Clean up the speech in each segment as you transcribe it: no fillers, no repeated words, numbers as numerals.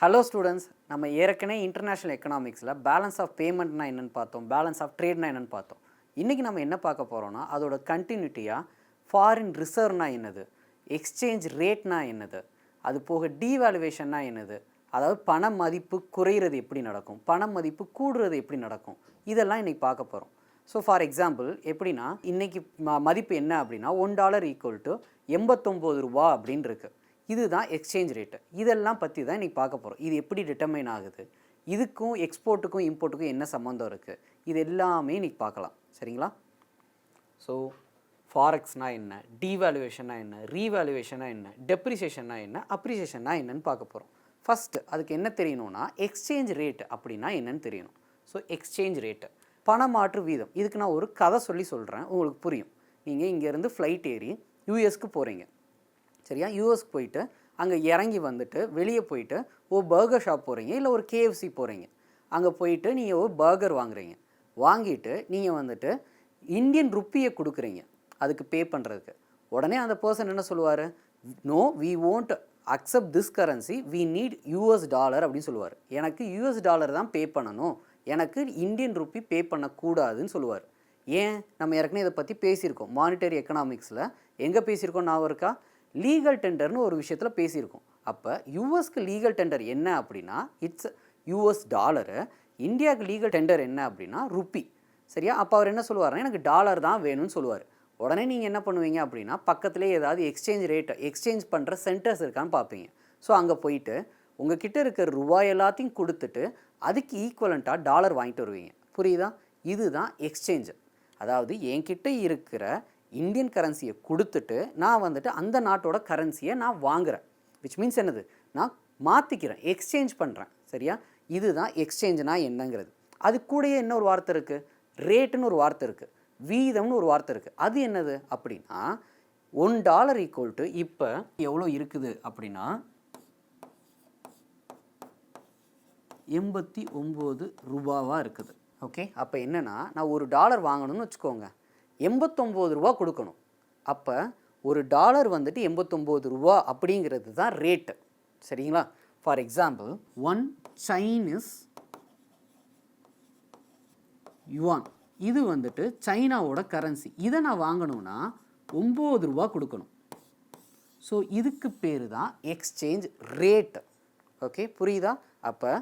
Hello students, நம்ம ஏற்கனவே international எக்கனாமிக்ஸில் balance of பேமெண்ட்னா என்னென்னு பார்த்தோம், பேலன்ஸ் ஆஃப் ட்ரேட்னா என்னென்னு பார்த்தோம். இன்றைக்கி நம்ம என்ன பார்க்க போகிறோம்னா அதோட கண்டினியூட்டியாக ஃபாரின் ரிசர்வ்னா என்னது, எக்ஸ்சேஞ்ச் ரேட்னா என்னது, அது போக டீவேல்யூவேஷன்னா என்னது, அதாவது பண மதிப்பு குறையிறது எப்படி நடக்கும், பண மதிப்பு கூடுறது எப்படி நடக்கும், இதெல்லாம் இன்றைக்கி பார்க்க போகிறோம். ஸோ ஃபார் எக்ஸாம்பிள் எப்படின்னா இன்றைக்கி மதிப்பு என்ன அப்படின்னா $1 ஈக்குவல் டு 89 ரூபா அப்படின்னு இருக்குது. இதுதான் எக்ஸ்சேஞ்ச் ரேட்டு. இதெல்லாம் பற்றி தான் இன்றைக்கி பார்க்க போகிறோம். இது எப்படி டிட்டர்மைன் ஆகுது, இதுக்கும் எக்ஸ்போர்ட்டுக்கும் இம்போர்ட்டுக்கும் என்ன சம்மந்தம் இருக்குது, இது எல்லாமே இன்றைக்கி பார்க்கலாம். சரிங்களா? ஸோ ஃபாரெக்ஸ்னா என்ன, டீவேல்யூவேஷன்னா என்ன, ரீவேல்யூவேஷனா என்ன, டெப்ரிசியேஷன்னா என்ன, அப்ரிசியேஷன்னா என்னன்னு பார்க்க போகிறோம். ஃபஸ்ட்டு அதுக்கு என்ன தெரியணும்னா எக்ஸ்சேஞ்ச் ரேட் அப்படின்னா என்னன்னு தெரியணும். ஸோ எக்ஸ்சேஞ்ச் ரேட்டு பணமாற்று வீதம். இதுக்கு நான் ஒரு கதை சொல்கிறேன், உங்களுக்கு புரியும். நீங்கள் இங்கேருந்து ஃப்ளைட் ஏறி யூஎஸ்க்கு போகிறீங்க. சரியா? யூஎஸ்க்கு போயிட்டு அங்கே இறங்கி வந்துட்டு வெளியே போயிட்டு ஒரு பர்கர் ஷாப் போகிறீங்க, இல்லை ஒரு கேஎஃப்சி போகிறீங்க. அங்கே போயிட்டு நீங்கள் ஒரு பர்கர் வாங்குறீங்க. வாங்கிட்டு நீங்கள் வந்துட்டு இந்தியன் ருப்பியை கொடுக்குறீங்க அதுக்கு பே பண்ணுறதுக்கு. உடனே அந்த பர்சன் என்ன சொல்லுவார், no we won't accept this currency, we need US dollar அப்படின்னு சொல்லுவார். எனக்கு யூஎஸ் டாலர் தான் பே பண்ணணும், எனக்கு இந்தியன் ருப்பி பே பண்ணக்கூடாதுன்னு சொல்லுவார். ஏன்? நம்ம ஏற்கனவே இதை பற்றி பேசியிருக்கோம். மானிட்டரி எக்கனாமிக்ஸில் எங்கே பேசியிருக்கோம் ஞாபகம் இருக்கா? லீகல் டெண்டர்னு ஒரு விஷயத்தில் பேசியிருக்கோம். அப்போ யூஎஸ்க்கு லீகல் டெண்டர் என்ன அப்படின்னா இட்ஸ் யூஎஸ் டாலரு, இந்தியாவுக்கு லீகல் டெண்டர் என்ன அப்படின்னா ருப்பி. சரியா? அப்போ அவர் என்ன சொல்லுவார்னா எனக்கு டாலர் தான் வேணும்னு சொல்லுவார். உடனே நீங்கள் என்ன பண்ணுவீங்க அப்படின்னா பக்கத்துலேயே ஏதாவது எக்ஸ்சேஞ்ச் ரேட்டை எக்ஸ்சேஞ்ச் பண்ணுற சென்டர்ஸ் இருக்கான்னு பார்ப்பீங்க. ஸோ அங்கே போயிட்டு உங்கள் கிட்டே இருக்கிற ரூபாய் எல்லாத்தையும் கொடுத்துட்டு அதுக்கு ஈக்குவலண்ட்டாக டாலர் வாங்கிட்டு வருவீங்க. புரியுதா? இதுதான் எக்ஸ்சேஞ்சு. அதாவது என்கிட்ட இருக்கிற இந்தியன் கரன்சியை கொடுத்துட்டு நான் வந்துட்டு அந்த நாட்டோட கரன்சியை நான் வாங்குகிறேன். விச் மீன்ஸ் என்னது, நான் மாற்றிக்கிறேன், எக்ஸ்சேஞ்ச் பண்ணுறேன். சரியா? இதுதான் எக்ஸ்சேஞ்சுனா என்னங்கிறது. அது கூடயே என்ன ஒரு வார்த்தை இருக்குது, ரேட்டுன்னு ஒரு வார்த்தை இருக்குது, வீதம்னு ஒரு வார்த்தை இருக்குது. அது என்னது அப்படின்னா $1 ஈக்குவல் டு இப்போ எவ்வளோ இருக்குது அப்படின்னா 89 ரூபாவாக இருக்குது. ஓகே, அப்போ என்னென்னா நான் ஒரு டாலர் வாங்கணும்னு வச்சுக்கோங்க, 89 ரூபா கொடுக்கணும். அப்போ ஒரு டாலர் வந்துட்டு 89 ரூபா அப்படிங்கிறது தான் ரேட்டு. சரிங்களா? ஃபார் எக்ஸாம்பிள் 1 சைனீஸ் யுவான், இது வந்துட்டு சைனாவோட கரன்சி. இதை நான் வாங்கணும்னா 9 ரூபா கொடுக்கணும். ஸோ இதுக்கு பேர் தான் எக்ஸ்சேஞ்ச் ரேட்டு. ஓகே, புரியுதா? அப்போ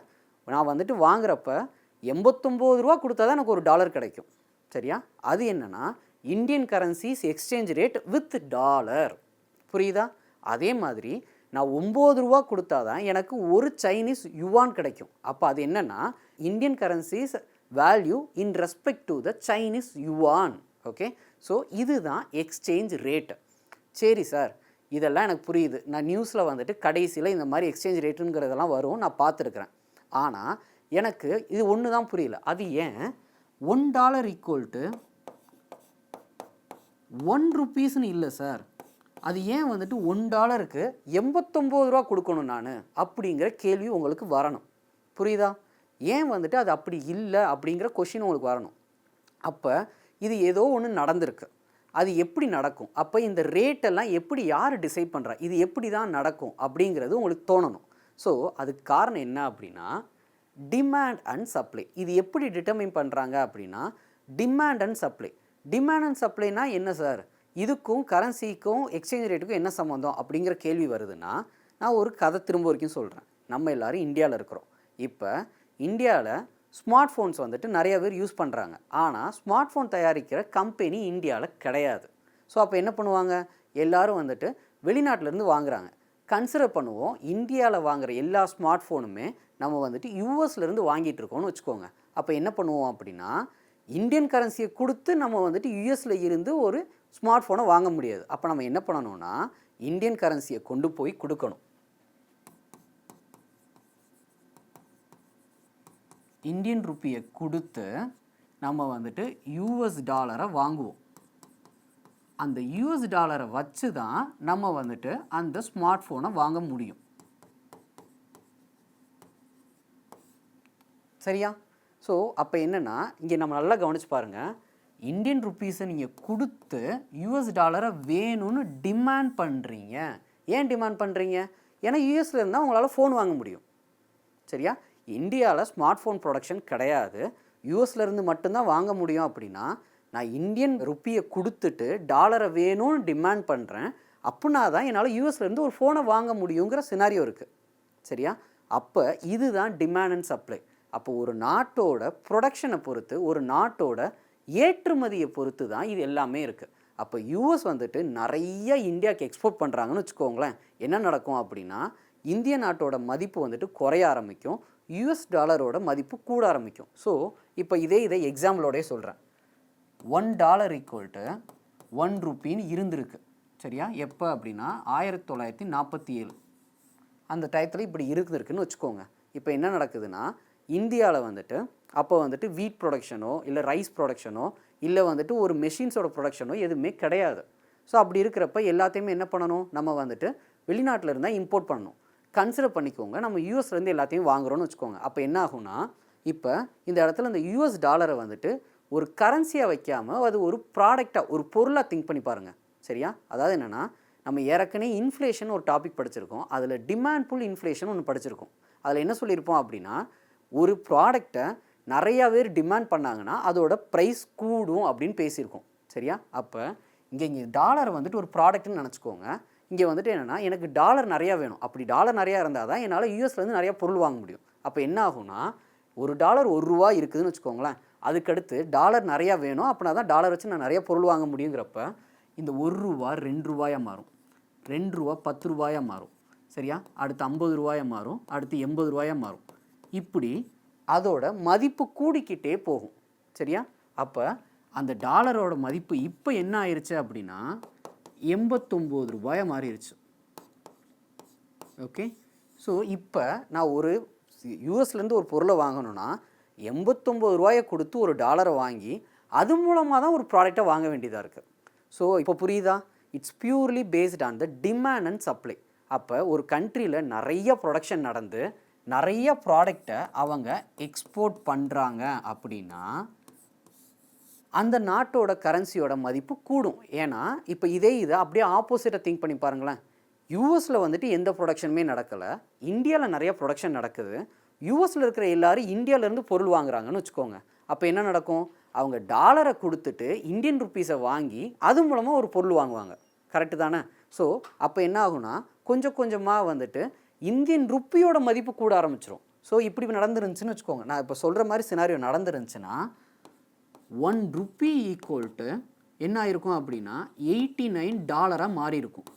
நான் வந்துட்டு வாங்குறப்ப 89 ரூபா கொடுத்தா தான் எனக்கு ஒரு டாலர் கிடைக்கும். சரியா? அது என்னென்னா Indian currencies exchange rate with dollar. புரியுதா? அதே மாதிரி நான் 9 ரூபா கொடுத்தா தான் எனக்கு ஒரு சைனீஸ் யுவான் கிடைக்கும். அப்போ அது என்னென்னா Indian currencies value in respect to the Chinese yuan. Okay, so இதுதான் எக்ஸ்சேஞ்ச் ரேட்டு. சரி சார், இதெல்லாம் எனக்கு புரியுது. நான் நியூஸில் வந்துட்டு கடைசியில் இந்த மாதிரி எக்ஸ்சேஞ்ச் ரேட்டுங்கிறதெல்லாம் வரும், நான் பார்த்துருக்குறேன். ஆனால் எனக்கு இது ஒன்று தான் புரியல. அது ஏன் $1 ஈக்குவல் டு 1 ருப்பீஸ்னு இல்லை சார், அது ஏன் வந்துட்டு $1க்கு 89 ரூபா கொடுக்கணும் நான் அப்படிங்கிற கேள்வி உங்களுக்கு வரணும். புரியுதா? ஏன் வந்துட்டு அது அப்படி இல்லை அப்படிங்கிற கொஷின் உங்களுக்கு வரணும். அப்போ இது ஏதோ ஒன்று நடந்திருக்கு, அது எப்படி நடக்கும், அப்போ இந்த ரேட்டெல்லாம் எப்படி யார் டிசைட் பண்ணுறா, இது எப்படி தான் நடக்கும் அப்படிங்கிறது உங்களுக்கு தோணணும். ஸோ அதுக்கு காரணம் என்ன அப்படின்னா டிமாண்ட் அண்ட் சப்ளை. இது எப்படி டிட்டர்மைன் பண்ணுறாங்க அப்படின்னா demand and supply. Demand and சப்ளைனா என்ன சார், இதுக்கும் கரன்சிக்கும் எக்ஸ்சேஞ்ச் ரேட்டுக்கும் என்ன சம்மந்தம் அப்படிங்கிற கேள்வி வருதுன்னா நான் ஒரு கதை திரும்ப வரைக்கும் சொல்கிறேன். நம்ம எல்லோரும் இந்தியாவில் இருக்கிறோம். இப்போ இந்தியாவில் ஸ்மார்ட் ஃபோன்ஸ் வந்துட்டு நிறைய பேர் யூஸ் பண்ணுறாங்க. ஆனால் ஸ்மார்ட் ஃபோன் தயாரிக்கிற கம்பெனி இந்தியாவில் கிடையாது. ஸோ அப்போ என்ன பண்ணுவாங்க, எல்லோரும் வந்துட்டு வெளிநாட்டிலேருந்து வாங்குகிறாங்க. கன்சிடர் பண்ணுவோம் இந்தியாவில் வாங்குகிற எல்லா ஸ்மார்ட் ஃபோனுமே நம்ம வந்துட்டு யூஎஸ்லேருந்து வாங்கிட்டு இருக்கோம்னு வச்சுக்கோங்க. அப்போ என்ன பண்ணுவோம் அப்படின்னா இந்தியன் கரன்சியை கொடுத்து நம்ம வந்துட்டு யூஎஸில் இருந்து ஒரு ஸ்மார்ட் ஃபோனை வாங்க முடியாது. அப்போ நம்ம என்ன பண்ணணும்னா இந்தியன் கரன்சியை கொண்டு போய் கொடுக்கணும். இந்தியன் ருப்பியை கொடுத்து நம்ம வந்துட்டு யூஎஸ் டாலரை வாங்குவோம். அந்த யூஎஸ் டாலரை வச்சு தான் நம்ம வந்துட்டு அந்த ஸ்மார்ட் ஃபோனை வாங்க முடியும். சரியா? ஸோ அப்போ என்னென்னா இங்கே நம்ம நல்லா கவனிச்சு பாருங்கள், இந்தியன் ருப்பீஸை நீங்கள் கொடுத்து யூஎஸ் டாலரை வேணும்னு டிமாண்ட் பண்ணுறீங்க. ஏன் டிமாண்ட் பண்ணுறீங்க? ஏன்னா யூஎஸில் இருந்தால் உங்களால் ஃபோன் வாங்க முடியும். சரியா? இந்தியாவில் ஸ்மார்ட் ஃபோன் ப்ரொடக்ஷன் கிடையாது. யூஎஸ்லேருந்து மட்டும்தான் வாங்க முடியும் அப்படின்னா, நான் இந்தியன் ருப்பியை கொடுத்துட்டு டாலரை வேணும்னு டிமாண்ட் பண்ணுறேன். அப்படின்னா தான் என்னால் யூஎஸ்லேருந்து ஒரு ஃபோனை வாங்க முடியுங்கிற சினாரியோ இருக்குது. சரியா? அப்போ இதுதான் டிமாண்ட் அண்ட் சப்ளை. அப்போ ஒரு நாட்டோட ப்ரொடக்ஷனை பொறுத்து, ஒரு நாட்டோட ஏற்றுமதியை பொறுத்து தான் இது எல்லாமே இருக்குது. அப்போ யூஎஸ் வந்துட்டு நிறைய இந்தியாவுக்கு எக்ஸ்போர்ட் பண்ணுறாங்கன்னு வச்சுக்கோங்களேன். என்ன நடக்கும் அப்படின்னா, இந்திய நாட்டோட மதிப்பு வந்துட்டு குறைய ஆரம்பிக்கும், யூஎஸ் டாலரோட மதிப்பு கூட ஆரம்பிக்கும். ஸோ இப்போ இதை எக்ஸாம்பிளோடய சொல்கிறேன். $1 = 1 ரூபின்னு இருந்திருக்கு. சரியா? எப்போ அப்படின்னா 1947 அந்த டயத்தில் இப்படி இருக்குதுன்னு வச்சுக்கோங்க. இப்போ என்ன நடக்குதுன்னா, இந்தியாவில் வந்துட்டு அப்போ வந்துட்டு வீட் ப்ரொடக்ஷனோ இல்லை ரைஸ் ப்ரொடக்ஷனோ இல்லை வந்துட்டு ஒரு மெஷின்ஸோட ப்ரொடக்ஷனோ எதுவுமே கிடையாது. ஸோ அப்படி இருக்கிறப்ப எல்லாத்தையுமே என்ன பண்ணணும், நம்ம வந்துட்டு வெளிநாட்டில் இருந்தால் இம்போர்ட் பண்ணணும். கன்சிடர் பண்ணிக்கோங்க, நம்ம யூஎஸ்லேருந்து எல்லாத்தையும் வாங்குகிறோன்னு வச்சுக்கோங்க. அப்போ என்ன ஆகும்னா, இப்போ இந்த இடத்துல இந்த யூஎஸ் டாலரை வந்துட்டு ஒரு கரன்சியாக வைக்காமல் அது ஒரு ப்ராடக்டாக, ஒரு பொருளாக திங்க் பண்ணி பாருங்கள். சரியா? அதாவது என்னென்னா, நம்ம ஏற்கனவே இன்ஃப்ளேஷன் ஒரு டாபிக் படிச்சிருக்கோம். அதில் டிமாண்ட் புல் இன்ஃப்ளேஷன் ஒன்று படிச்சிருக்கோம். அதில் என்ன சொல்லியிருப்போம் அப்படின்னா, ஒரு ப்ராடக்டை நிறையா பேர் டிமாண்ட் பண்ணாங்கன்னா அதோட ப்ரைஸ் கூடும் அப்படின்னு பேசியிருக்கோம். சரியா? அப்போ இங்கே டாலரை வந்துட்டு ஒரு ப்ராடக்ட்னு நினச்சிக்கோங்க. இங்கே வந்துட்டு என்னென்னா, எனக்கு டாலர் நிறையா வேணும். அப்படி டாலர் நிறையா இருந்தால் தான் என்னால் யூஎஸ்லேருந்து நிறையா பொருள் வாங்க முடியும். அப்போ என்ன ஆகும்னா, ஒரு டாலர் ₹1 இருக்குதுன்னு வச்சுக்கோங்களேன். அதுக்கடுத்து டாலர் நிறையா வேணும், அப்படின்னா தான் டாலர் வச்சு நான் நிறையா பொருள் வாங்க முடியுங்கிறப்ப இந்த ₹1 ₹2 மாறும், ₹2 ₹10 மாறும். சரியா? அடுத்து ₹50 மாறும், அடுத்து ₹80 மாறும். இப்படி அதோட மதிப்பு கூடிக்கிட்டே போகும். சரியா? அப்போ அந்த டாலரோட மதிப்பு இப்போ என்ன ஆயிடுச்சு அப்படின்னா ₹89 மாறிடுச்சு. ஓகே. ஸோ இப்போ நான் ஒரு யூஎஸ்லேருந்து ஒரு பொருளை வாங்கணும்னா ₹89 கொடுத்து ஒரு டாலரை வாங்கி அது மூலமாக தான் ஒரு ப்ராடக்டை வாங்க வேண்டியதாக இருக்குது. ஸோ இப்போ புரியுதா? It's purely based on the demand and supply. அப்போ ஒரு கண்ட்ரியில் நிறைய ப்ரொடக்ஷன் நடந்து நிறைய ப்ராடக்டை அவங்க எக்ஸ்போர்ட் பண்ணுறாங்க அப்படின்னா அந்த நாட்டோட கரன்சியோட மதிப்பு கூடும். ஏன்னா இப்போ இதை அப்படியே ஆப்போசிட்டாக திங்க் பண்ணி பாருங்களேன். யூஎஸில் வந்துட்டு எந்த ப்ரொடக்ஷனுமே நடக்கலை, இந்தியாவில் நிறைய ப்ரொடக்ஷன் நடக்குது. யூஎஸில் இருக்கிற எல்லாரும் இந்தியாவிலேருந்து பொருள் வாங்குறாங்கன்னு வச்சுக்கோங்க. அப்போ என்ன நடக்கும், அவங்க டாலரை கொடுத்துட்டு இந்தியன் ருப்பீஸை வாங்கி அது மூலமாக ஒரு பொருள் வாங்குவாங்க. கரெக்டு தானே? ஸோ அப்போ என்ன ஆகுனா, கொஞ்சம் கொஞ்சமாக வந்துட்டு இந்தியன் ருப்பியோட மதிப்பு கூட ஆரம்பிச்சிடும். ஸோ இப்படி நடந்துருந்துச்சுன்னு வச்சுக்கோங்க. நான் இப்போ சொல்கிற மாதிரி சினாரியோ நடந்துருந்துச்சுன்னா ₹1 என்ன ஆயிருக்கும் அப்படின்னா $89 மாறி இருக்கும்.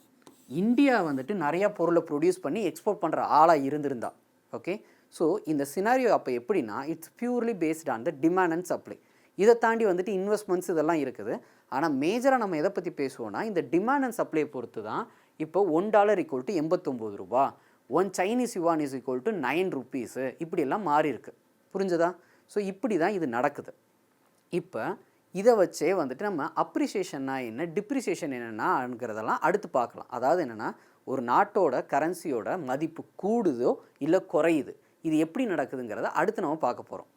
இந்தியா வந்துட்டு நிறையா பொருளை ப்ரொடியூஸ் பண்ணி எக்ஸ்போர்ட் பண்ணுற ஆளாக இருந்திருந்தா. ஓகே. ஸோ இந்த சினாரியோ அப்போ எப்படின்னா, it's purely based on the demand and supply. இதை தாண்டி வந்துட்டு இன்வெஸ்ட்மெண்ட்ஸ் இதெல்லாம் இருக்குது. ஆனால் மேஜராக நம்ம எதை பற்றி பேசுவோம்னா, இந்த டிமாண்ட் அண்ட் சப்ளையை பொறுத்து தான் இப்போ $1 = ₹89, $1 Chinese yuan = ₹9 இப்படியெல்லாம் மாறி இருக்கு. புரிஞ்சதா? ஸோ இப்படி தான் இது நடக்குது. இப்போ இதை வச்சே வந்துட்டு நம்ம அப்ரிசியேஷன்னா என்ன, டிப்ரிசியேஷன் என்னென்னாங்கிறதெல்லாம் அடுத்து பார்க்கலாம். அதாவது என்னென்னா, ஒரு நாட்டோட கரன்சியோட மதிப்பு கூடுதோ இல்லை குறையுது, இது எப்படி நடக்குதுங்கிறத அடுத்து நம்ம பார்க்க போகிறோம்.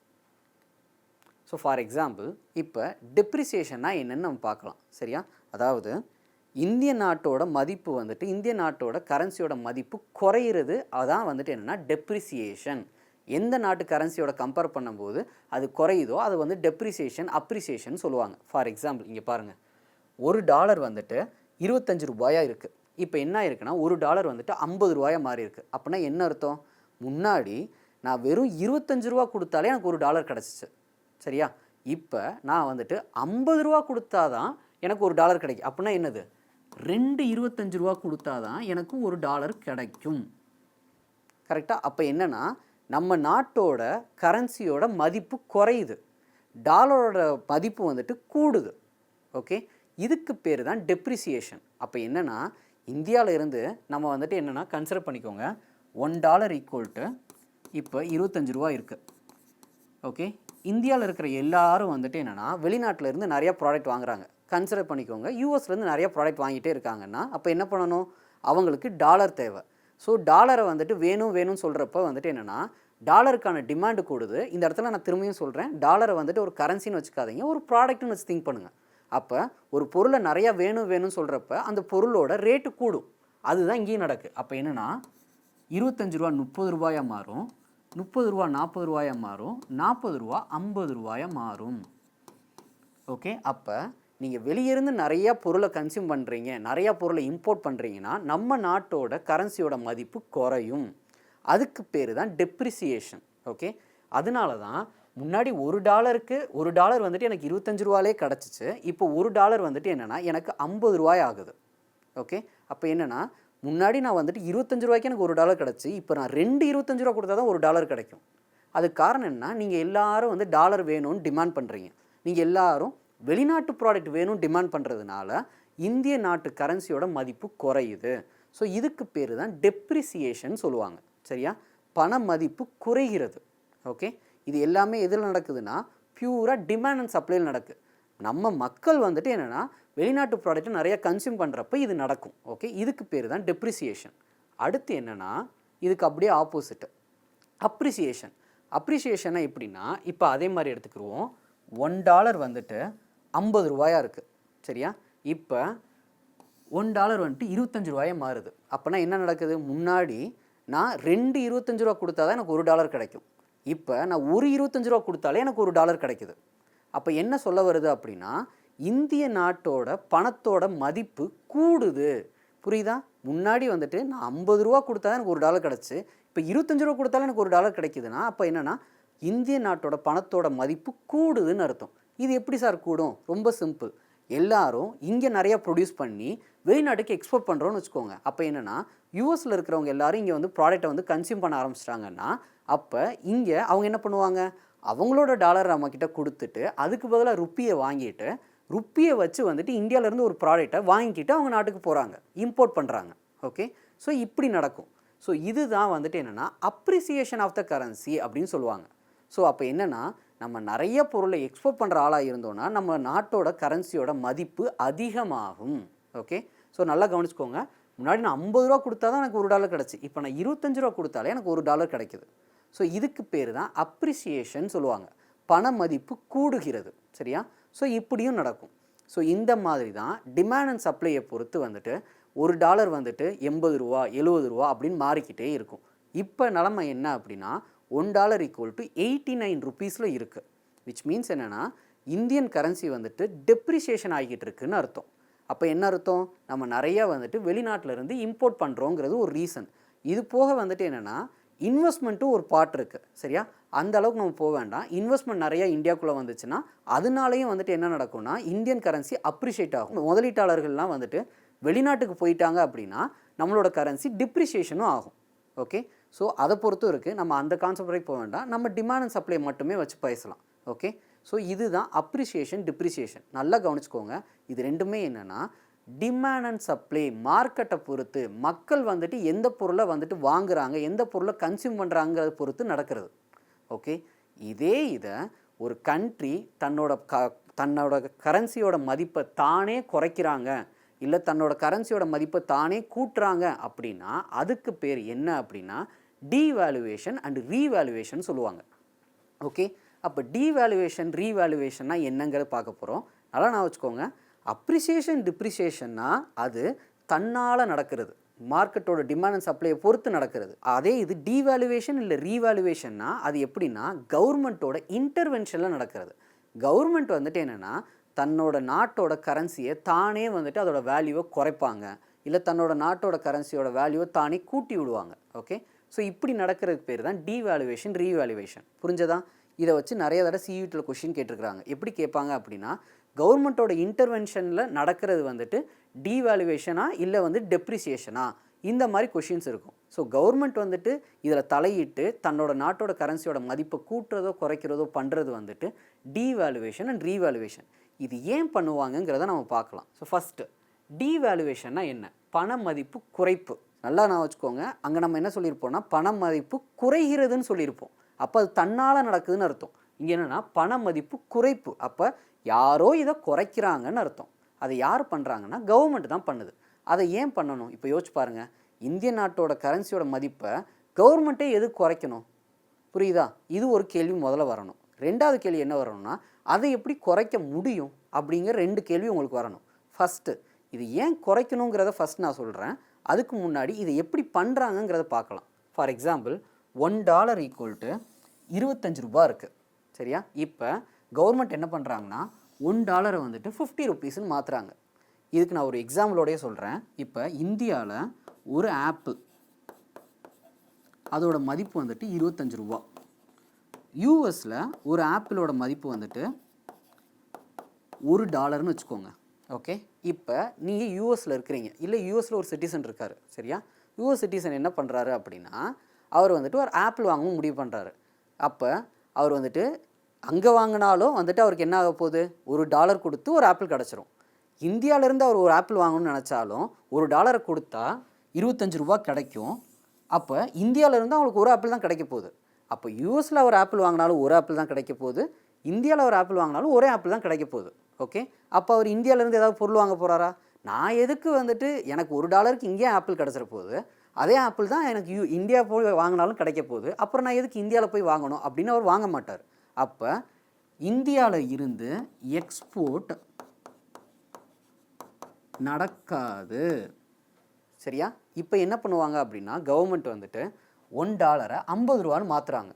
ஸோ ஃபார் எக்ஸாம்பிள் இப்போ டெப்ரிசியேஷன்னா என்னென்னு நம்ம பார்க்கலாம். சரியா? அதாவது இந்திய நாட்டோட மதிப்பு வந்துட்டு, இந்திய நாட்டோட கரன்சியோட மதிப்பு குறையிறது, அதான் வந்துட்டு என்னென்னா டெப்ரிசியேஷன். எந்த நாட்டு கரன்சியோட கம்பேர் பண்ணும்போது அது குறையுதோ அது வந்து டெப்ரிசியேஷன், அப்ரிசியேஷன் சொல்லுவாங்க. ஃபார் எக்ஸாம்பிள் இங்கே பாருங்கள், $1 வந்துட்டு ₹25 இருக்குது. இப்போ என்ன ஆயிருக்குன்னா, $1 வந்துட்டு ₹50 மாறி இருக்குது. அப்படின்னா என்ன அர்த்தம், முன்னாடி நான் வெறும் ₹25 கொடுத்தாலே எனக்கு $1 கிடச்சிச்சு. சரியா? இப்போ நான் வந்துட்டு ₹50 கொடுத்தா தான் எனக்கு $1 கிடைக்கும். அப்படின்னா என்னது, 2 $25 கொடுத்தா தான் எனக்கு $1 கிடைக்கும். கரெக்டாக? அப்போ என்னென்னா, நம்ம நாட்டோட கரன்சியோட மதிப்பு குறையுது, டாலரோட மதிப்பு வந்துட்டு கூடுது. ஓகே. இதுக்கு பேர் தான் டெப்ரிசியேஷன். அப்போ என்னென்னா, இந்தியாவில் இருந்து நம்ம வந்துட்டு என்னென்னா கன்சிடர் பண்ணிக்கோங்க, $1 இப்போ ₹25 இருக்குது. ஓகே. இந்தியாவில் இருக்கிற எல்லாரும் வந்துட்டு என்னென்னா வெளிநாட்டில் இருந்து நிறையா ப்ராடக்ட் வாங்குறாங்க. கன்சிடர் பண்ணிக்கோங்க, யூஎஸ்லேருந்து நிறையா ப்ராடக்ட் வாங்கிட்டே இருக்காங்கன்னா அப்போ என்ன பண்ணணும், அவங்களுக்கு டாலர் தேவை. ஸோ டாலரை வந்துட்டு வேணும்னு சொல்கிறப்ப வந்துட்டு என்னென்னா, டாலருக்கான டிமாண்டு கூடுது. இந்த இடத்துல நான் திரும்பியும் சொல்கிறேன், டாலரை வந்துட்டு ஒரு கரன்சின்னு வச்சுக்காதீங்க, ஒரு ப்ராடக்ட்னு வச்சு திங்க் பண்ணுங்கள். அப்போ ஒரு பொருளை நிறையா வேணும்னு சொல்கிறப்ப அந்த பொருளோட ரேட்டு கூடும். அதுதான் இங்கேயும் நடக்குது. அப்போ என்னென்னா, ₹25 ₹30 மாறும், ரூ. 40 மாறும், ரூ. 40 மாறும். ஓகே, அப்போ நீங்கள் வெளியிருந்து நிறையா பொருளை கன்சியூம் பண்ணுறீங்க, நிறையா பொருளை இம்போர்ட் பண்ணுறீங்கன்னா நம்ம நாட்டோட கரன்சியோட மதிப்பு குறையும். அதுக்கு பேர் தான் டெப்ரிசியேஷன். ஓகே, அதனால தான் முன்னாடி $1 வந்துட்டு எனக்கு $25 கிடச்சிச்சு. இப்போ $1 வந்துட்டு என்னென்னா எனக்கு $50 ஆகுது. ஓகே, அப்போ என்னென்னா முன்னாடி நான் வந்துட்டு $25 எனக்கு $1 கிடச்சி, இப்போ நான் 2 $25 கொடுத்தா தான் $1 கிடைக்கும். அதுக்கு காரணம் என்ன, நீங்கள் எல்லாரும் வந்து டாலர் வேணும்னு டிமாண்ட் பண்ணுறீங்க. நீங்கள் எல்லாரும் வெளிநாட்டு ப்ராடக்ட் வேணும் டிமாண்ட் பண்ணுறதுனால இந்திய நாட்டு கரன்சியோட மதிப்பு குறையுது. ஸோ இதுக்கு பேர் தான் டெப்ரிசியேஷன் சொல்லுவாங்க. சரியா, பண மதிப்பு குறைகிறது. ஓகே, இது எல்லாமே எதில் நடக்குதுன்னா பியூராக டிமாண்ட் அண்ட் சப்ளையில் நடக்குது. நம்ம மக்கள் வந்துட்டு என்னென்னா வெளிநாட்டு ப்ராடக்ட்டை நிறையா கன்சியூம் பண்ணுறப்ப இது நடக்கும். ஓகே, இதுக்கு பேர் தான் டெப்ரிசியேஷன். அடுத்து என்னென்னா இதுக்கு அப்படியே ஆப்போசிட்டு அப்ரிசியேஷன். அப்ரிசியேஷனா எப்படின்னா, இப்போ அதே மாதிரி எடுத்துக்கிடுவோம். $1 வந்துட்டு $50 இருக்குது. சரியா, இப்போ $1 வந்துட்டு $25 மாறுது. அப்போனா என்ன நடக்குது, முன்னாடி நான் 2 $25 கொடுத்தா தான் எனக்கு $1 கிடைக்கும். இப்போ நான் ஒரு $25 கொடுத்தாலே எனக்கு $1 கிடைக்குது. அப்போ என்ன சொல்ல வருது அப்படின்னா, இந்திய நாட்டோட பணத்தோட மதிப்பு கூடுது. புரியுதா? முன்னாடி வந்துட்டு நான் $50 கொடுத்தா தான் எனக்கு $1 கிடச்சி, இப்போ $25 கொடுத்தாலும் எனக்கு $1 கிடைக்குதுன்னா அப்போ என்னென்னா இந்திய நாட்டோட பணத்தோட மதிப்பு கூடுதுன்னு அர்த்தம். இது எப்படி சார் கூடும்? ரொம்ப சிம்பிள். எல்லாரும் இங்கே நிறையா ப்ரொடியூஸ் பண்ணி வெளிநாட்டுக்கு எக்ஸ்போர்ட் பண்ணுறோன்னு வச்சுக்கோங்க. அப்போ என்னென்னா யூஎஸில் இருக்கிறவங்க எல்லாரும் இங்கே வந்து ப்ராடக்ட்டை வந்து கன்சியூம் பண்ண ஆரம்பிச்சிட்டாங்கன்னா அப்போ இங்கே அவங்க என்ன பண்ணுவாங்க, அவங்களோட டாலர் நம்மக்கிட்ட கொடுத்துட்டு அதுக்கு பதிலாக ருப்பியை வாங்கிட்டு ருப்பியை வச்சு வந்துட்டு இந்தியாவிலேருந்து ஒரு ப்ராடக்டை வாங்கிக்கிட்டு அவங்க நாட்டுக்கு போகிறாங்க, இம்போர்ட் பண்ணுறாங்க. ஓகே, ஸோ இப்படி நடக்கும். ஸோ இதுதான் வந்துட்டு என்னென்னா அப்ரிசியேஷன் ஆஃப் த கரன்சி அப்படின்னு சொல்லுவாங்க. ஸோ அப்போ என்னென்னா நம்ம நிறைய பொருளை எக்ஸ்போர்ட் பண்ணுற ஆளாக இருந்தோன்னா நம்ம நாட்டோட கரன்சியோட மதிப்பு அதிகமாகும். ஓகே, ஸோ நல்லா கவனிச்சுக்கோங்க. முன்னாடி நான் $50 கொடுத்தா தான் எனக்கு $1 கிடச்சி, இப்போ நான் $25 கொடுத்தாலே எனக்கு $1 கிடைக்குது. ஸோ இதுக்கு பேர் தான் அப்ரிசியேஷன் சொல்லுவாங்க. பண மதிப்பு கூடுகிறது. சரியா, ஸோ இப்படியும் நடக்கும். ஸோ இந்த மாதிரி தான் டிமாண்ட் அண்ட் சப்ளையை பொறுத்து வந்துட்டு $1 வந்துட்டு $80 $70 அப்படின்னு மாறிக்கிட்டே இருக்கும். இப்போ நிலமை என்ன அப்படின்னா $1 = 89 ருபீஸில் இருக்குது. விச் மீன்ஸ் என்னென்னா இந்தியன் கரன்சி வந்துட்டு டெப்ரிசியேஷன் ஆகிக்கிட்டு இருக்குன்னு அர்த்தம். அப்போ என்ன அர்த்தம், நம்ம நிறையா வந்துட்டு வெளிநாட்டிலேருந்து இம்போர்ட் பண்ணுறோங்கிறது ஒரு ரீசன். இது போக வந்துட்டு என்னென்னா இன்வெஸ்ட்மெண்ட்டும் ஒரு பார்ட் இருக்குது. சரியா, அந்த அளவுக்கு நம்ம போக வேண்டாம். இன்வெஸ்ட்மெண்ட் நிறையா இந்தியாவுக்குள்ளே வந்துச்சுன்னா அதனாலேயும் வந்துட்டு என்ன நடக்கும்னா இந்தியன் கரன்சி அப்ரிஷியேட் ஆகும். முதலீட்டாளர்கள்லாம் வந்துட்டு வெளிநாட்டுக்கு போயிட்டாங்க அப்படின்னா நம்மளோட கரன்சி டிப்ரிசியேஷனும் ஆகும். ஓகே, ஸோ அதை பொறுத்தும் இருக்குது. நம்ம அந்த கான்செப்ட் வரைக்கும் போக வேண்டாம், நம்ம டிமாண்ட் அண்ட் சப்ளை மட்டுமே வச்சு பேசலாம். ஓகே, ஸோ இதுதான் அப்ரிசியேஷன் டிப்ரிசியேஷன். நல்லா கவனிச்சுக்கோங்க. இது ரெண்டுமே என்னென்னா டிமாண்ட் அண்ட் சப்ளை மார்க்கெட்டை பொறுத்து மக்கள் வந்துட்டு எந்த பொருளை வந்துட்டு வாங்குறாங்க, எந்த பொருளை கன்சியூம் பண்ணுறாங்கிறத பொறுத்து நடக்கிறது. ஓகே, இதை ஒரு கண்ட்ரி தன்னோட கரன்சியோட மதிப்பை தானே குறைக்கிறாங்க இல்லை தன்னோட கரன்சியோட மதிப்பை தானே கூட்டுறாங்க அப்படின்னா அதுக்கு பேர் என்ன அப்படின்னா டீவேல்யூவேஷன் அண்ட் ரீவேல்யூவேஷன் சொல்லுவாங்க. ஓகே, அப்போ டீவேல்யூவேஷன் ரீவேல்யூவேஷன்னா என்னங்கிறத பார்க்க போகிறோம். நல்லா நான் வச்சுக்கோங்க. அப்ரிசியேஷன் டிப்ரிசியேஷன்னா அது தன்னால் நடக்கிறது, மார்க்கெட்டோட டிமாண்ட் அண்ட் சப்ளையை பொறுத்து நடக்கிறது. அதே இது டீவேல்யூவேஷன் இல்லை ரீவேல்யூவேஷன்னா அது எப்படின்னா கவர்மெண்ட்டோட இன்டர்வென்ஷனில் நடக்கிறது. கவர்மெண்ட் வந்துட்டு என்னென்னா தன்னோட நாட்டோட கரன்சியை தானே வந்துட்டு அதோட வேல்யூவை குறைப்பாங்க, இல்லை தன்னோட நாட்டோட கரன்சியோட வேல்யூவை தானே கூட்டி விடுவாங்க. ஓகே, ஸோ இப்படி நடக்கிறதுக்கு பேர் தான் டீவேல்யூவேஷன் ரீவேல்யூவேஷன். புரிஞ்சதா? இதை வச்சு நிறைய தடவை சியூட்டில் கொஷின் கேட்டிருக்கிறாங்க. எப்படி கேட்பாங்க அப்படின்னா கவர்மெண்ட்டோட இன்டர்வென்ஷனில் நடக்கிறது வந்துட்டு டீவேல்யூவேஷனா இல்லை வந்து டெப்ரிசியேஷனா, இந்த மாதிரி கொஷின்ஸ் இருக்கும். ஸோ கவர்மெண்ட் வந்துட்டு இதில் தலையிட்டு தன்னோட நாட்டோட கரன்சியோட மதிப்பை கூட்டுறதோ குறைக்கிறதோ பண்ணுறது வந்துட்டு டீவேல்யூவேஷன் அண்ட் ரீவேல்யூவேஷன். இது ஏன் பண்ணுவாங்கங்கிறத நம்ம பார்க்கலாம். ஸோ ஃபஸ்ட்டு டீவேல்யூவேஷன்னா என்ன? பண மதிப்பு குறைப்பு. நல்லா நான் வச்சுக்கோங்க. அங்கே நம்ம என்ன சொல்லியிருப்போம்னா பண மதிப்பு குறைகிறதுன்னு சொல்லியிருப்போம். அப்போ அது தன்னால் நடக்குதுன்னு அர்த்தம். இங்கே என்னென்னா பண மதிப்பு குறைப்பு. அப்போ யாரோ இதை குறைக்கிறாங்கன்னு அர்த்தம். அதை யார் பண்ணுறாங்கன்னா கவர்மெண்ட் தான் பண்ணுது. அதை ஏன் பண்ணணும்? இப்போ யோசிச்சு பாருங்கள். இந்திய நாட்டோட கரன்சியோட மதிப்பை கவர்மெண்ட்டே எது குறைக்கணும்? புரியுதா? இது ஒரு கேள்வி முதல்ல வரணும். ரெண்டாவது கேள்வி என்ன வரணும்னா அதை எப்படி குறைக்க முடியும் அப்படிங்கிற 2 கேள்வி உங்களுக்கு வரணும். ஃபஸ்ட்டு இது ஏன் குறைக்கணுங்கிறத ஃபஸ்ட் நான் சொல்கிறேன். அதுக்கு முன்னாடி இதை எப்படி பண்ணுறாங்கங்கிறத பார்க்கலாம். ஃபார் எக்ஸாம்பிள் $1 ஈக்குவல் டு 25 ரூபா இருக்குது. சரியா? இப்போ கவர்மெண்ட் என்ன பண்ணுறாங்கன்னா $1 வந்துட்டு 50 ருபீஸ்ன்னு மாற்றுறாங்க. இதுக்கு நான் ஒரு எக்ஸாம்பிளோடய சொல்கிறேன். இப்போ இந்தியாவில் ஒரு ஆப்பிள் அதோட மதிப்பு வந்துட்டு 25 ரூபா. யூஎஸில் ஒரு ஆப்பிளோட மதிப்பு வந்துட்டு $1ன்னு வச்சுக்கோங்க. ஓகே, இப்போ நீங்கள் யூஎஸில் இருக்கிறீங்க, இல்லை யூஎஸில் ஒரு சிட்டிசன் இருக்கார். சரியா? யூஎஸ் சிட்டிசன் என்ன பண்ணுறாரு அப்படின்னா அவர் வந்துட்டு ஒரு ஆப்பிள் வாங்கவும் முடிவு பண்ணுறாரு. அப்போ அவர் வந்துட்டு அங்கே வாங்கினாலும் வந்துட்டு அவருக்கு என்ன ஆக போகுது, $1 கொடுத்து ஒரு ஆப்பிள் கிடச்சிரும். இந்தியாவிலேருந்து அவர் ஒரு ஆப்பிள் வாங்கணும்னு நினச்சாலும் $1 கொடுத்தா 25 ரூபா கிடைக்கும். அப்போ இந்தியாவிலேருந்து அவங்களுக்கு ஒரு ஆப்பிள் தான் கிடைக்க போகுது. அப்போ யூஎஸில் ஒரு ஆப்பிள் வாங்கினாலும் ஒரு ஆப்பிள் தான் கிடைக்க போகுது, இந்தியாவில் ஒரு ஆப்பிள் வாங்கினாலும் ஒரே ஆப்பிள் தான் கிடைக்க போகுது. ஓகே, அப்போ அவர் இந்தியாவிலேருந்து ஏதாவது பொருள் வாங்க போகிறாரா? நான் எதுக்கு வந்துட்டு எனக்கு $1க்கு இங்கே ஆப்பிள் கிடச்சிட போகுது, அதே ஆப்பிள் தான் எனக்கு இந்தியா போய் வாங்கினாலும் கிடைக்க போகுது, அப்புறம் நான் எதுக்கு இந்தியாவில் போய் வாங்கணும் அப்படின்னு அவர் வாங்க மாட்டார். அப்போ இந்தியாவில் இருந்து எக்ஸ்போர்ட் நடக்காது. சரியா? இப்போ என்ன பண்ணுவாங்க அப்படின்னா கவர்மெண்ட் வந்துட்டு $1 50 ரூபான்னு மாற்றுறாங்க.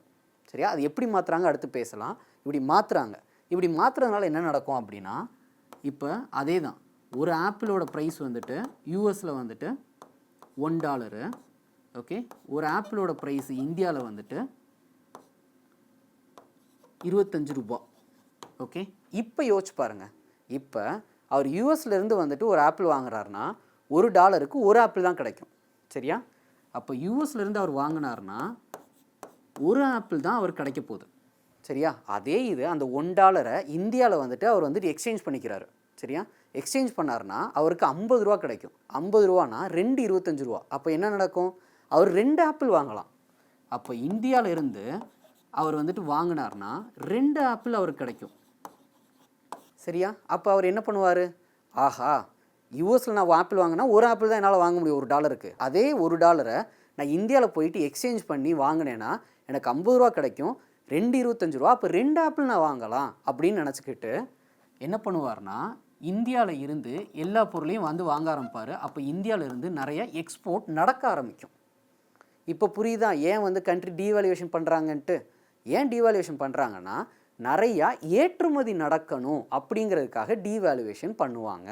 சரியா? அது எப்படி மாற்றுறாங்க அடுத்து பேசலாம். இப்படி மாற்றுறாங்க. இப்படி மாற்றுறதுனால என்ன நடக்கும் அப்படின்னா இப்போ அதே தான் ஒரு ஆப்பிளோட ப்ரைஸ் வந்துட்டு யூஎஸில் வந்துட்டு $1. ஓகே, ஒரு ஆப்பிளோட ப்ரைஸ் இந்தியாவில் வந்துட்டு 25 ரூபா. ஓகே, இப்போ யோசிச்சு பாருங்கள். இப்போ அவர் யூஎஸ்லேருந்து வந்துட்டு ஒரு ஆப்பிள் வாங்குறாருன்னா $1க்கு ஒரு ஆப்பிள் தான் கிடைக்கும். சரியா? அப்போ யூஎஸ்லேருந்து அவர் வாங்கினார்னா ஒரு ஆப்பிள் தான் அவர் கிடைக்க போகுது. சரியா? அதே இது அந்த $1 இந்தியாவில் வந்துட்டு அவர் வந்துட்டு எக்ஸ்சேஞ்ச் பண்ணிக்கிறாரு. சரியா? எக்ஸ்சேஞ்ச் பண்ணார்னா அவருக்கு 50 ரூபா கிடைக்கும். 50 ரூபானா 2 25 ரூபா. அப்போ என்ன நடக்கும், அவர் 2 ஆப்பிள் வாங்கலாம். அப்போ இந்தியாவில் இருந்து அவர் வந்துட்டு வாங்கினார்னா 2 ஆப்பிள் அவருக்கு கிடைக்கும். சரியா? அப்போ அவர் என்ன பண்ணுவார், ஆஹா யூஎஸில் நான் ஆப்பிள் வாங்கினா ஒரு ஆப்பிள் தான் என்னால் வாங்க முடியும் $1க்கு. அதே $1 நான் இந்தியாவில் போயிட்டு எக்ஸ்சேஞ்ச் பண்ணி வாங்கினேன்னா எனக்கு 50 ரூபா கிடைக்கும், 2 25 ரூபா, அப்போ 2 ஆப்பிள் நான் வாங்கலாம் அப்படின்னு நினச்சிக்கிட்டு என்ன பண்ணுவார்னா இந்தியாவில் இருந்து எல்லா பொருளையும் வந்து வாங்க ஆரம்பிப்பார். அப்போ இந்தியாவிலேருந்து நிறைய எக்ஸ்போர்ட் நடக்க ஆரம்பிக்கும். இப்போ புரியுதா ஏன் வந்து கண்ட்ரி டீவேல்யூவேஷன் பண்ணுறாங்கன்ட்டு? ஏன் டீவேல்யூவேஷன் பண்ணுறாங்கன்னா நிறையா ஏற்றுமதி நடக்கணும் அப்படிங்கிறதுக்காக டீவேல்யூவேஷன் பண்ணுவாங்க.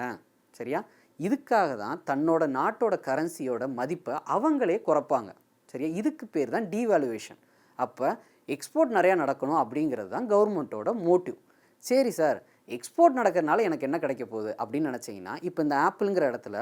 சரியா? இதுக்காக தான் தன்னோட நாட்டோட கரன்சியோட மதிப்பை அவங்களே குறைப்பாங்க. சரியா? இதுக்கு பேர் தான் டீவேல்யூவேஷன். அப்போ எக்ஸ்போர்ட் நிறையா நடக்கணும் அப்படிங்கிறது தான் கவர்மெண்ட்டோட மோட்டிவ். சரி சார், எக்ஸ்போர்ட் நடக்கிறதுனால எனக்கு என்ன கிடைக்க போகுது அப்படின்னு நினச்சிங்கன்னா இப்போ இந்த ஆப்பிளுங்கிற இடத்துல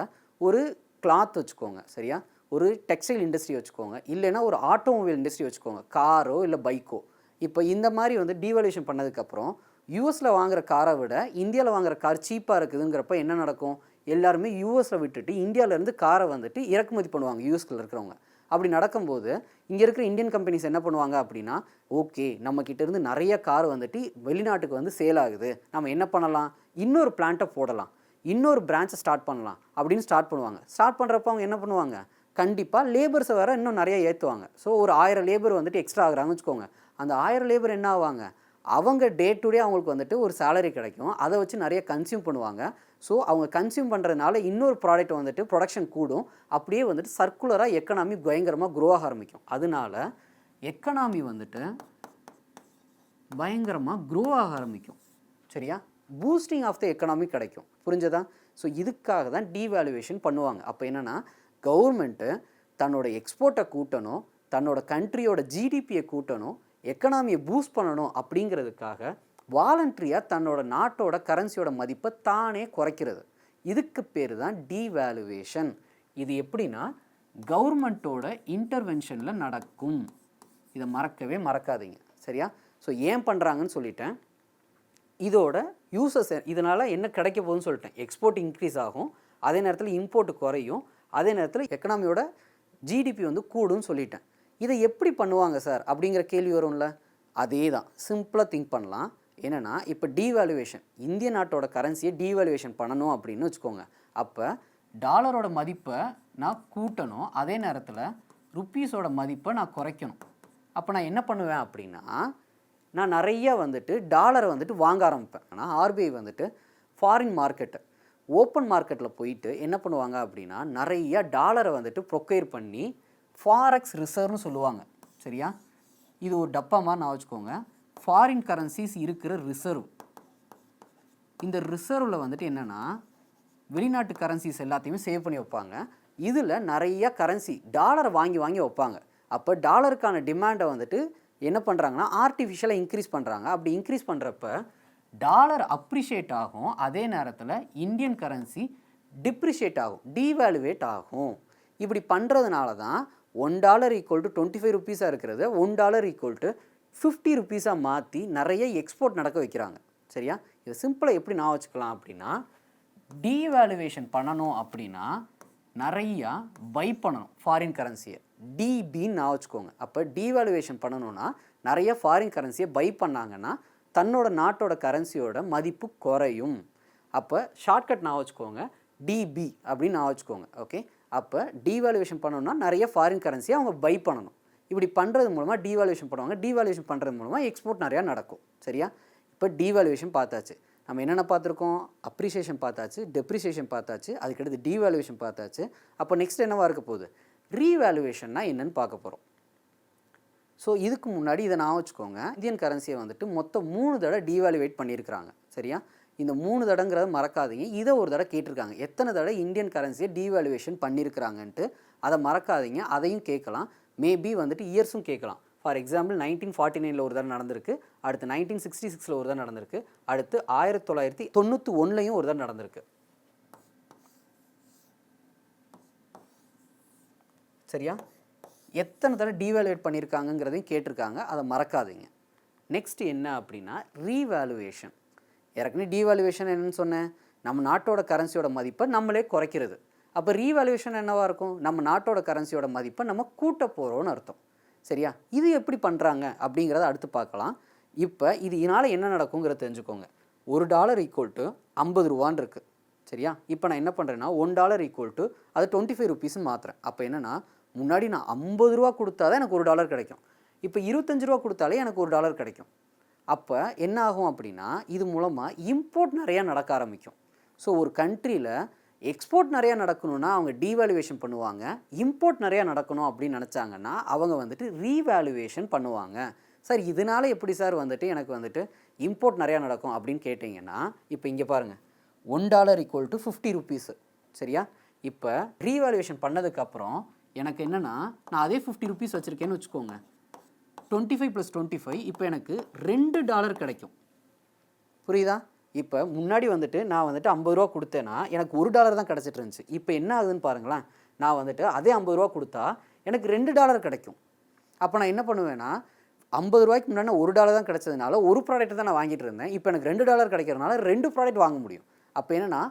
ஒரு கிளாத் வச்சுக்கோங்க. சரியா? ஒரு டெக்ஸ்டைல் இண்டஸ்ட்ரி வச்சுக்கோங்க, இல்லைன்னா ஒரு ஆட்டோமொபைல் இண்டஸ்ட்ரி வச்சுக்கோங்க, காரோ இல்லை பைக்கோ. இப்போ இந்த மாதிரி வந்து டீவேல்யூஷன் பண்ணதுக்கப்புறம் யூஎஸில் வாங்குகிற காரை விட இந்தியாவில் வாங்குகிற கார் சீப்பாக இருக்குதுங்கிறப்ப என்ன நடக்கும், எல்லாருமே யூஎஸில் விட்டுட்டு இந்தியாவிலேருந்து காரை வந்துட்டு இறக்குமதி பண்ணுவாங்க யூஎஸ்கில் இருக்கிறவங்க. அப்படி நடக்கும்போது இங்கே இருக்கிற இந்தியன் கம்பெனிஸ் என்ன பண்ணுவாங்க அப்படின்னா, ஓகே நம்மக்கிட்ட இருந்து நிறைய கார் வந்துட்டு வெளிநாட்டுக்கு வந்து சேல் ஆகுது, நம்ம என்ன பண்ணலாம், இன்னொரு பிளான்ட்டை போடலாம், இன்னொரு பிரான்ச்சை ஸ்டார்ட் பண்ணலாம் அப்படின்னு ஸ்டார்ட் பண்ணுவாங்க. ஸ்டார்ட் பண்ணுறப்ப அவங்க என்ன பண்ணுவாங்க, கண்டிப்பாக லேபர்ஸை வேறு இன்னும் நிறைய ஏற்றுவாங்க. ஸோ ஒரு 1000 லேபர் வந்துட்டு எக்ஸ்ட்ரா ஆகுறாங்கன்னு வச்சுக்கோங்க. அந்த 1000 லேபர் என்ன ஆவாங்க, அவங்க டே டு டே அவங்களுக்கு வந்துட்டு ஒரு சேலரி கிடைக்கும், அதை வச்சு நிறைய கன்சியூம் பண்ணுவாங்க. ஸோ அவங்க கன்சியூம் பண்ணுறதுனால இன்னொரு ப்ராடக்ட் வந்துட்டு ப்ரொடக்ஷன் கூடும். அப்படியே வந்துட்டு சர்க்குலராக எக்கனாமி பயங்கரமாக க்ரோ ஆக ஆரம்பிக்கும். அதனால எக்கனாமி வந்துட்டு பயங்கரமாக க்ரோ ஆக ஆரம்பிக்கும். சரியா? பூஸ்டிங் ஆஃப் த எக்கனாமி கிடைக்கும். புரிஞ்சதா? ஸோ இதுக்காக தான் டீவேல்யூவேஷன் பண்ணுவாங்க. அப்போ என்னென்னா கவர்மெண்ட்டு தன்னோட எக்ஸ்போர்ட்டை கூட்டணும், தன்னோட கண்ட்ரியோட ஜிடிபியை கூட்டணும், எக்கனாமியை பூஸ்ட் பண்ணணும் அப்படிங்கிறதுக்காக வாலண்ட்ரியாக தன்னோட நாட்டோட கரன்சியோட மதிப்பை தானே குறைக்கிறது. இதுக்கு பேர் தான் டீவேல்யூவேஷன். இது எப்படின்னா கவர்மெண்ட்டோட இன்டர்வென்ஷனில் நடக்கும். இதை மறக்கவே மறக்காதீங்க. சரியா? ஸோ ஏன் பண்ணுறாங்கன்னு சொல்லிட்டேன். இதோட யூசஸ் இதனால் என்ன கிடைக்க போகுதுன்னு சொல்லிட்டேன். எக்ஸ்போர்ட் இன்க்ரீஸ் ஆகும், அதே நேரத்தில் இம்போர்ட் குறையும், அதே நேரத்தில் எக்கனாமியோட ஜிடிபி வந்து கூடுன்னு சொல்லிட்டேன். இதை எப்படி பண்ணுவாங்க சார் அப்படிங்கிற கேள்வி வரும்ல. அதே தான் சிம்பிளாக திங்க் பண்ணலாம். என்னென்னா இப்போ டீவேல்யூவேஷன், இந்திய நாட்டோட கரன்சியை டீவேல்யூவேஷன் பண்ணணும் அப்படின்னு வச்சுக்கோங்க. அப்போ டாலரோட மதிப்பை நான் கூட்டணும், அதே நேரத்தில் ருப்பீஸோட மதிப்பை நான் குறைக்கணும். அப்போ நான் என்ன பண்ணுவேன் அப்படின்னா நான் நிறைய வந்துட்டு டாலரை வந்துட்டு வாங்க ஆரம்பிப்பேன். ஆனால் ஆர்பிஐ வந்துட்டு ஃபாரின் மார்க்கெட்டு ஓப்பன் மார்க்கெட்டில் போயிட்டு என்ன பண்ணுவாங்க அப்படின்னா நிறைய டாலரை வந்துட்டு ப்ரொக்யூர் பண்ணி ஃபாரெக்ஸ் ரிசர்வ்னு சொல்லுவாங்க. சரியா? இது ஒரு டப்பா மாதிரி நான் வச்சுக்கோங்க. ஃபாரின் கரன்சிஸ் இருக்கிற ரிசர்வ். இந்த ரிசர்வில் வந்துட்டு என்னென்னா வெளிநாட்டு கரன்சிஸ் எல்லாத்தையுமே சேவ் பண்ணி வைப்பாங்க. இதில் நிறைய கரன்சி டாலரை வாங்கி வாங்கி வைப்பாங்க. அப்போ டாலருக்கான டிமாண்டை வந்துட்டு என்ன பண்ணுறாங்கன்னா ஆர்டிஃபிஷியலாக இன்க்ரீஸ் பண்ணுறாங்க. அப்படி இன்க்ரீஸ் பண்ணுறப்ப டாலர் அப்ரிஷியேட் ஆகும், அதே நேரத்தில் இந்தியன் கரன்சி டிப்ரிஷியேட் ஆகும், டீவேல்யூவேட் ஆகும். இப்படி பண்ணுறதுனால தான் $1 ஈக்குவல் டு 25 ருபீஸாக இருக்கிறது $1 ஈக்குவல் டு 50 ருபீஸாக மாற்றி நிறைய எக்ஸ்போர்ட் நடக்க வைக்கிறாங்க. சரியா? இது சிம்பிளாக எப்படி நான் வச்சுக்கலாம் அப்படின்னா, டீவேல்யூவேஷன் பண்ணணும் அப்படின்னா நிறையா பை பண்ணணும் ஃபாரின் கரன்சியை, டிபின்னு நான் வச்சுக்கோங்க. அப்போ டீவேல்யூவேஷன் பண்ணணும்னா நிறைய ஃபாரின் கரன்சியை பை பண்ணாங்கன்னா தன்னோட நாட்டோட கரன்சியோட மதிப்பு குறையும். அப்போ ஷார்ட்கட் நான் வச்சுக்கோங்க, டிபி அப்படின்னு நான் வச்சுக்கோங்க. ஓகே, அப்போ டீவேல்யூவேஷன் பண்ணணும்னா நிறைய ஃபாரின் கரன்சியை அவங்க பை பண்ணணும். இப்படி பண்ணுறது மூலமாக டீவேல்யூவேஷன் பண்ணுவாங்க. டீவேல்யூவேஷன் பண்ணுறது மூலமாக எக்ஸ்போர்ட் நிறையா நடக்கும். சரியா? இப்போ டீவேல்யூவேஷன் பார்த்தாச்சு. நம்ம என்னென்ன பார்த்துருக்கோம்? அப்ரிசியேஷன் பார்த்தாச்சு, டெப்ரிசியேஷன் பார்த்தாச்சு, அதுக்கடுத்து டீவேல்யூவேஷன் பார்த்தாச்சு. அப்போ நெக்ஸ்ட் என்னவாக இருக்க போகுது? ரீவேல்யூவேஷன்னா என்னென்னு பார்க்க போகிறோம். ஸோ இதுக்கு முன்னாடி இதை நான் வச்சுக்கோங்க, இந்தியன் கரன்சியை வந்துட்டு மொத்தம் 3 தடவை டீவேல்யூவேட் பண்ணியிருக்கிறாங்க. சரியா? இந்த 3 தடங்கிறத மறக்காதீங்க. இதை ஒரு தடவை கேட்டிருக்காங்க, எத்தனை தடவை இந்தியன் கரன்சியை டீவேல்யூவேஷன் பண்ணியிருக்கிறாங்கன்ட்டு. அதை மறக்காதீங்க, அதையும் கேட்கலாம். மேபி வந்துட்டு இயர்ஸும் கேட்கலாம். ஃபார் எக்ஸாம்பிள் 1949 ஒரு தடவை நடந்திருக்கு, அடுத்து 1966 ஒரு தடவை நடந்திருக்கு, அடுத்து 1991 ஒரு தடவை நடந்திருக்கு. சரியா? எத்தனை தடவை டீவேல்யூவேட் பண்ணியிருக்காங்கங்கிறதையும் கேட்டிருக்காங்க, அதை மறக்காதீங்க. நெக்ஸ்ட் என்ன அப்படின்னா ரீவேல்யூவேஷன். ஏற்கனவே டீவேல்யூவேஷன் என்னன்னு சொன்னேன், நம்ம நாட்டோட கரன்சியோட மதிப்பை நம்மளே குறைக்கிறது. அப்போ ரீவேல்யூவேஷன் என்னவாக இருக்கும்? நம்ம நாட்டோட கரன்சியோட மதிப்பை நம்ம கூட்ட போகிறோன்னு அர்த்தம். சரியா? இது எப்படி பண்ணுறாங்க அப்படிங்கிறத அடுத்து பார்க்கலாம். இப்போ இது இதனால் என்ன நடக்குங்கிறத தெரிஞ்சுக்கோங்க. $1 ஈக்குவல் டு 50 ரூபான்னு இருக்குது. சரியா? இப்போ நான் என்ன பண்ணுறேன்னா $1 ஈக்குவல் டு அது 25 ருபீஸ்ன்னு மாற்றுறேன். அப்போ என்னென்னா முன்னாடி நான் 50 ரூபா கொடுத்தா தான் எனக்கு $1 கிடைக்கும். இப்போ 25 ரூபா கொடுத்தாலே எனக்கு $1 கிடைக்கும். அப்போ என்ன ஆகும் அப்படின்னா இது மூலமாக இம்போர்ட் நிறையா நடக்க ஆரம்பிக்கும். ஸோ ஒரு கண்ட்ரியில் எக்ஸ்போர்ட் நிறையா நடக்கணும்னா அவங்க டீவேல்யூவேஷன் பண்ணுவாங்க. இம்போர்ட் நிறையா நடக்கணும் அப்படின்னு நினச்சாங்கன்னா அவங்க வந்துட்டு ரீவேல்யூவேஷன் பண்ணுவாங்க. சார் இதனால எப்படி சார் வந்துட்டு எனக்கு வந்துட்டு இம்போர்ட் நிறையா நடக்கும் அப்படின்னு கேட்டிங்கன்னா, இப்போ இங்கே பாருங்கள், $1 ஈக்குவல் டு 50 ருபீஸு. சரியா? இப்போ ரீவேல்யூவேஷன் பண்ணதுக்கப்புறம் எனக்கு என்னென்னா நான் அதே 50 ருபீஸ் வச்சுருக்கேன்னு வச்சுக்கோங்க. 25 + 25 இப்போ எனக்கு $2 கிடைக்கும். புரியுதா? இப்போ முன்னாடி வந்துட்டு நான் வந்துட்டு 50 ரூபா கொடுத்தேன்னா எனக்கு $1 தான் கிடச்சிட்டு இருந்துச்சு. இப்போ என்ன ஆகுதுன்னு பாருங்களேன், நான் வந்துட்டு அதே 50 ரூபா கொடுத்தா எனக்கு $2 கிடைக்கும். அப்போ நான் என்ன பண்ணுவேன்னா 50 ரூபாய்க்கு முன்னாடி $1 தான் கிடச்சதுனால ஒரு ப்ராடக்ட் தான் நான் வாங்கிட்டு இருந்தேன். இப்போ எனக்கு $2 கிடைக்கிறதுனால 2 ப்ராடக்ட் வாங்க முடியும். அப்போ என்னென்னா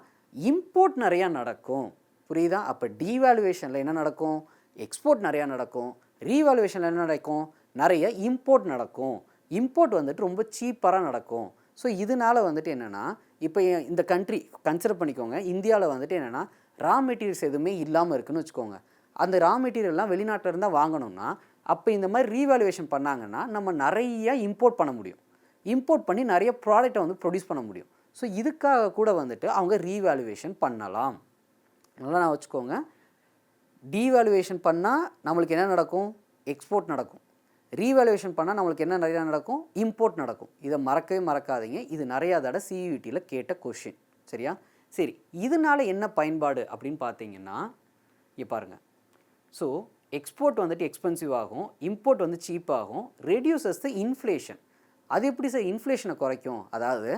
இம்போர்ட் நிறையா நடக்கும். புரியுதா? அப்போ டீவேல்யூவேஷனில் என்ன நடக்கும்? எக்ஸ்போர்ட் நிறையா நடக்கும். ரீவேல்யூவேஷனில் என்ன நடக்கும்? நிறைய இம்போர்ட் நடக்கும். இம்போர்ட் வந்துட்டு ரொம்ப சீப்பராக நடக்கும். ஸோ இதனால் வந்துட்டு என்னென்னா இப்போ இந்த கண்ட்ரி கன்சிடர் பண்ணிக்கோங்க, இந்தியாவில் வந்துட்டு என்னென்னா ரா மெட்டீரியல்ஸ் எதுவுமே இல்லாமல் இருக்குதுன்னு வச்சுக்கோங்க. அந்த ரா மெட்டீரியல்லாம் வெளிநாட்டில் இருந்தால் வாங்கணும்னா அப்போ இந்த மாதிரி ரீவேல்யூவேஷன் பண்ணாங்கன்னா நம்ம நிறைய இம்போர்ட் பண்ண முடியும். இம்போர்ட் பண்ணி நிறைய ப்ராடக்டை வந்து ப்ரொடியூஸ் பண்ண முடியும். ஸோ இதுக்காக கூட வந்துட்டு அவங்க ரீவேல்யூவேஷன் பண்ணலாம். நல்லா நான் வச்சுக்கோங்க, டீவேல்யூவேஷன் பண்ணால் நம்மளுக்கு என்ன நடக்கும்? எக்ஸ்போர்ட் நடக்கும். ரீவேல்யூவேஷன் பண்ணால் நம்மளுக்கு என்ன நிறையா நடக்கும்? இம்போர்ட் நடக்கும். இதை மறக்கவே மறக்காதீங்க. இது நிறையா தடவை சியூஇடியில் கேட்ட கொஷின். சரியா? சரி, இதனால் என்ன பயன்பாடு அப்படின்னு பார்த்தீங்கன்னா இங்கே பாருங்கள். ஸோ எக்ஸ்போர்ட் வந்துட்டு எக்ஸ்பென்சிவ் ஆகும், இம்போர்ட் வந்து சீப்பாகும், ரெடியூசஸ் த இன்ஃப்ளேஷன். அது எப்படி சார் இன்ஃப்ளேஷனை குறைக்கும்? அதாவது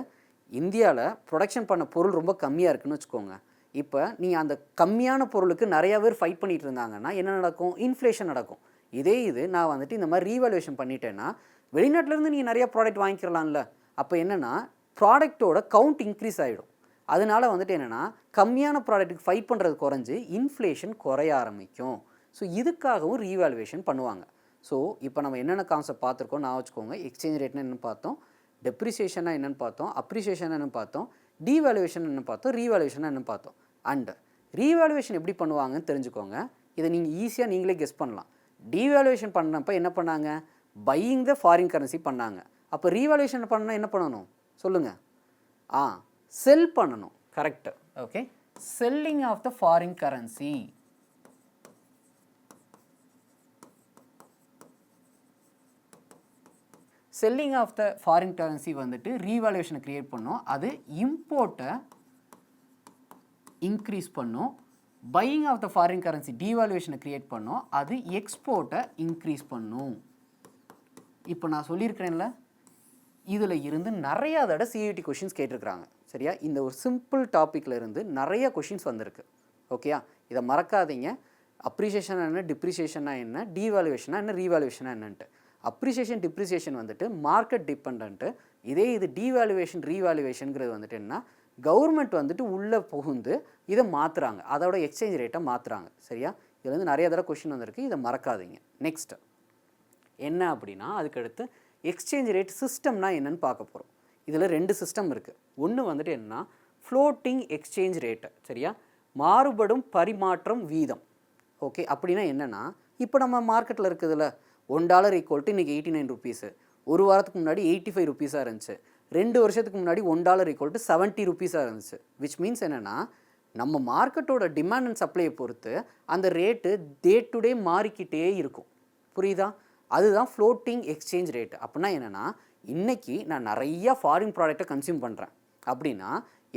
இந்தியாவில் ப்ரொடக்ஷன் பண்ண பொருள் ரொம்ப கம்மியாக இருக்குதுன்னு வச்சுக்கோங்க. இப்போ நீங்கள் அந்த கம்மியான பொருளுக்கு நிறையா பேர் ஃபைட் பண்ணிகிட்டு இருந்தாங்கன்னா என்ன நடக்கும்? இன்ஃப்ளேஷன் நடக்கும். இதே இது நான் வந்துட்டு இந்த மாதிரி ரீவேல்யூவேஷன் பண்ணிட்டேன்னா வெளிநாட்டிலேருந்து நீங்கள் நிறையா ப்ராடக்ட் வாங்கிக்கிறலாம்ல. அப்போ என்னென்னா ப்ராடக்ட்டோட கவுண்ட் இன்க்ரீஸ் ஆகிடும். அதனால வந்துட்டு என்னென்னா கம்மியான ப்ராடக்ட்டுக்கு ஃபைட் பண்ணுறது குறைஞ்சி இன்ஃப்ளேஷன் குறைய ஆரம்பிக்கும். ஸோ இதுக்காகவும் ரீவேல்யூவேஷன் பண்ணுவாங்க. ஸோ இப்போ நம்ம என்னென்ன கான்செப்ட் பார்த்துருக்கோம் நான் வச்சுக்கோங்க. எக்ஸ்சேஞ்ச் ரேட்னா என்னென்னு பார்த்தோம், டெப்ரிசியேஷனா என்னென்னு பார்த்தோம், அப்ரிசியேஷன் என்னென்னு பார்த்தோம், டீவேல்யூவேஷன் என்ன பார்த்தோம், ரீவேல்யூவேஷன் என்ன பார்த்தோம். அண்ட் ரீவேல்யூவேஷன் எப்படி பண்ணுவாங்கன்னு தெரிஞ்சுக்கோங்க. இதை நீங்கள் ஈஸியாக நீங்களே கெஸ் பண்ணலாம். டீவேல்யூவேஷன் பண்ணப்போ என்ன பண்ணாங்க? பையிங் த ஃபாரின் கரன்சி பண்ணாங்க. அப்போ ரீவேல்யூவேஷன் பண்ணால் என்ன பண்ணணும் சொல்லுங்கள்? செல் பண்ணணும். Correct. Okay, selling of the foreign currency. Selling of the foreign currency வந்துட்டு ரீவேல்யூவேஷனை க்ரியேட் பண்ணும், அது இம்போர்ட்டை இன்க்ரீஸ் பண்ணும். Buying of the foreign currency டீவேல்யூவேஷனை க்ரியேட் பண்ணும், அது எக்ஸ்போர்ட்டை இன்க்ரீஸ் பண்ணும். இப்போ நான் சொல்லியிருக்கிறேன்ல, இதில் இருந்து நிறையா தடவை சிஐடி கொஷின்ஸ் கேட்டிருக்கிறாங்க. சரியா? இந்த ஒரு சிம்பிள் டாப்பிக்கில் இருந்து நிறைய கொஷின்ஸ் வந்திருக்கு. ஓகேயா? இதை மறக்காதீங்க. அப்ரிசியேஷன் என்ன, டிப்ரிசியேஷனா என்ன, டீவேல்யூவேஷனா என்ன, ரீவேல்யூவேஷனா என்னன்ட்டு. அப்ரிசியேஷன் டிப்ரிசியேஷன் வந்துட்டு மார்க்கெட் டிபெண்ட்டு. இதே இது டீவேல்யூவேஷன் ரீவேல்யூவேஷனுங்கிறது வந்துட்டு என்ன, கவர்மெண்ட் வந்துட்டு உள்ளே புகுந்து இதை மாற்றுறாங்க, அதோட எக்ஸ்சேஞ்ச் ரேட்டை மாற்றுறாங்க. சரியா? இதில் வந்து நிறைய தடவை கொஷின் வந்திருக்கு, இதை மறக்காதீங்க. நெக்ஸ்ட்டு என்ன அப்படின்னா, அதுக்கடுத்து எக்ஸ்சேஞ்ச் ரேட் சிஸ்டம்னா என்னன்னு பார்க்க போகிறோம். இதில் 2 சிஸ்டம் இருக்குது. ஒன்று வந்துட்டு என்னன்னா ஃப்ளோட்டிங் எக்ஸ்சேஞ்ச் ரேட்டு. சரியா? மாறுபடும் பரிமாற்றம் வீதம். ஓகே, அப்படின்னா என்னென்னா, இப்போ நம்ம மார்க்கெட்டில் இருக்குதுல்ல, $1 ஈக்குவல் டு இன்றைக்கி 89 ருபீஸு, ஒரு வாரத்துக்கு முன்னாடி 85 ருபீஸாக இருந்துச்சு, 2 வருஷத்துக்கு முன்னாடி $1 ஈக்குவல் டு 70 ருபீஸாக இருந்துச்சு. விச் மீன்ஸ் என்னென்னா, நம்ம மார்க்கெட்டோட டிமாண்ட் அண்ட் சப்ளையை பொறுத்து அந்த ரேட்டு டே டு டே மாறிக்கிட்டே இருக்கும். புரியுதா? அதுதான் ஃப்ளோட்டிங் எக்ஸ்சேஞ்ச் ரேட்டு. அப்படின்னா என்னென்னா, இன்றைக்கி நான் நிறையா ஃபாரின் ப்ராடக்டை கன்சியூம் பண்ணுறேன் அப்படின்னா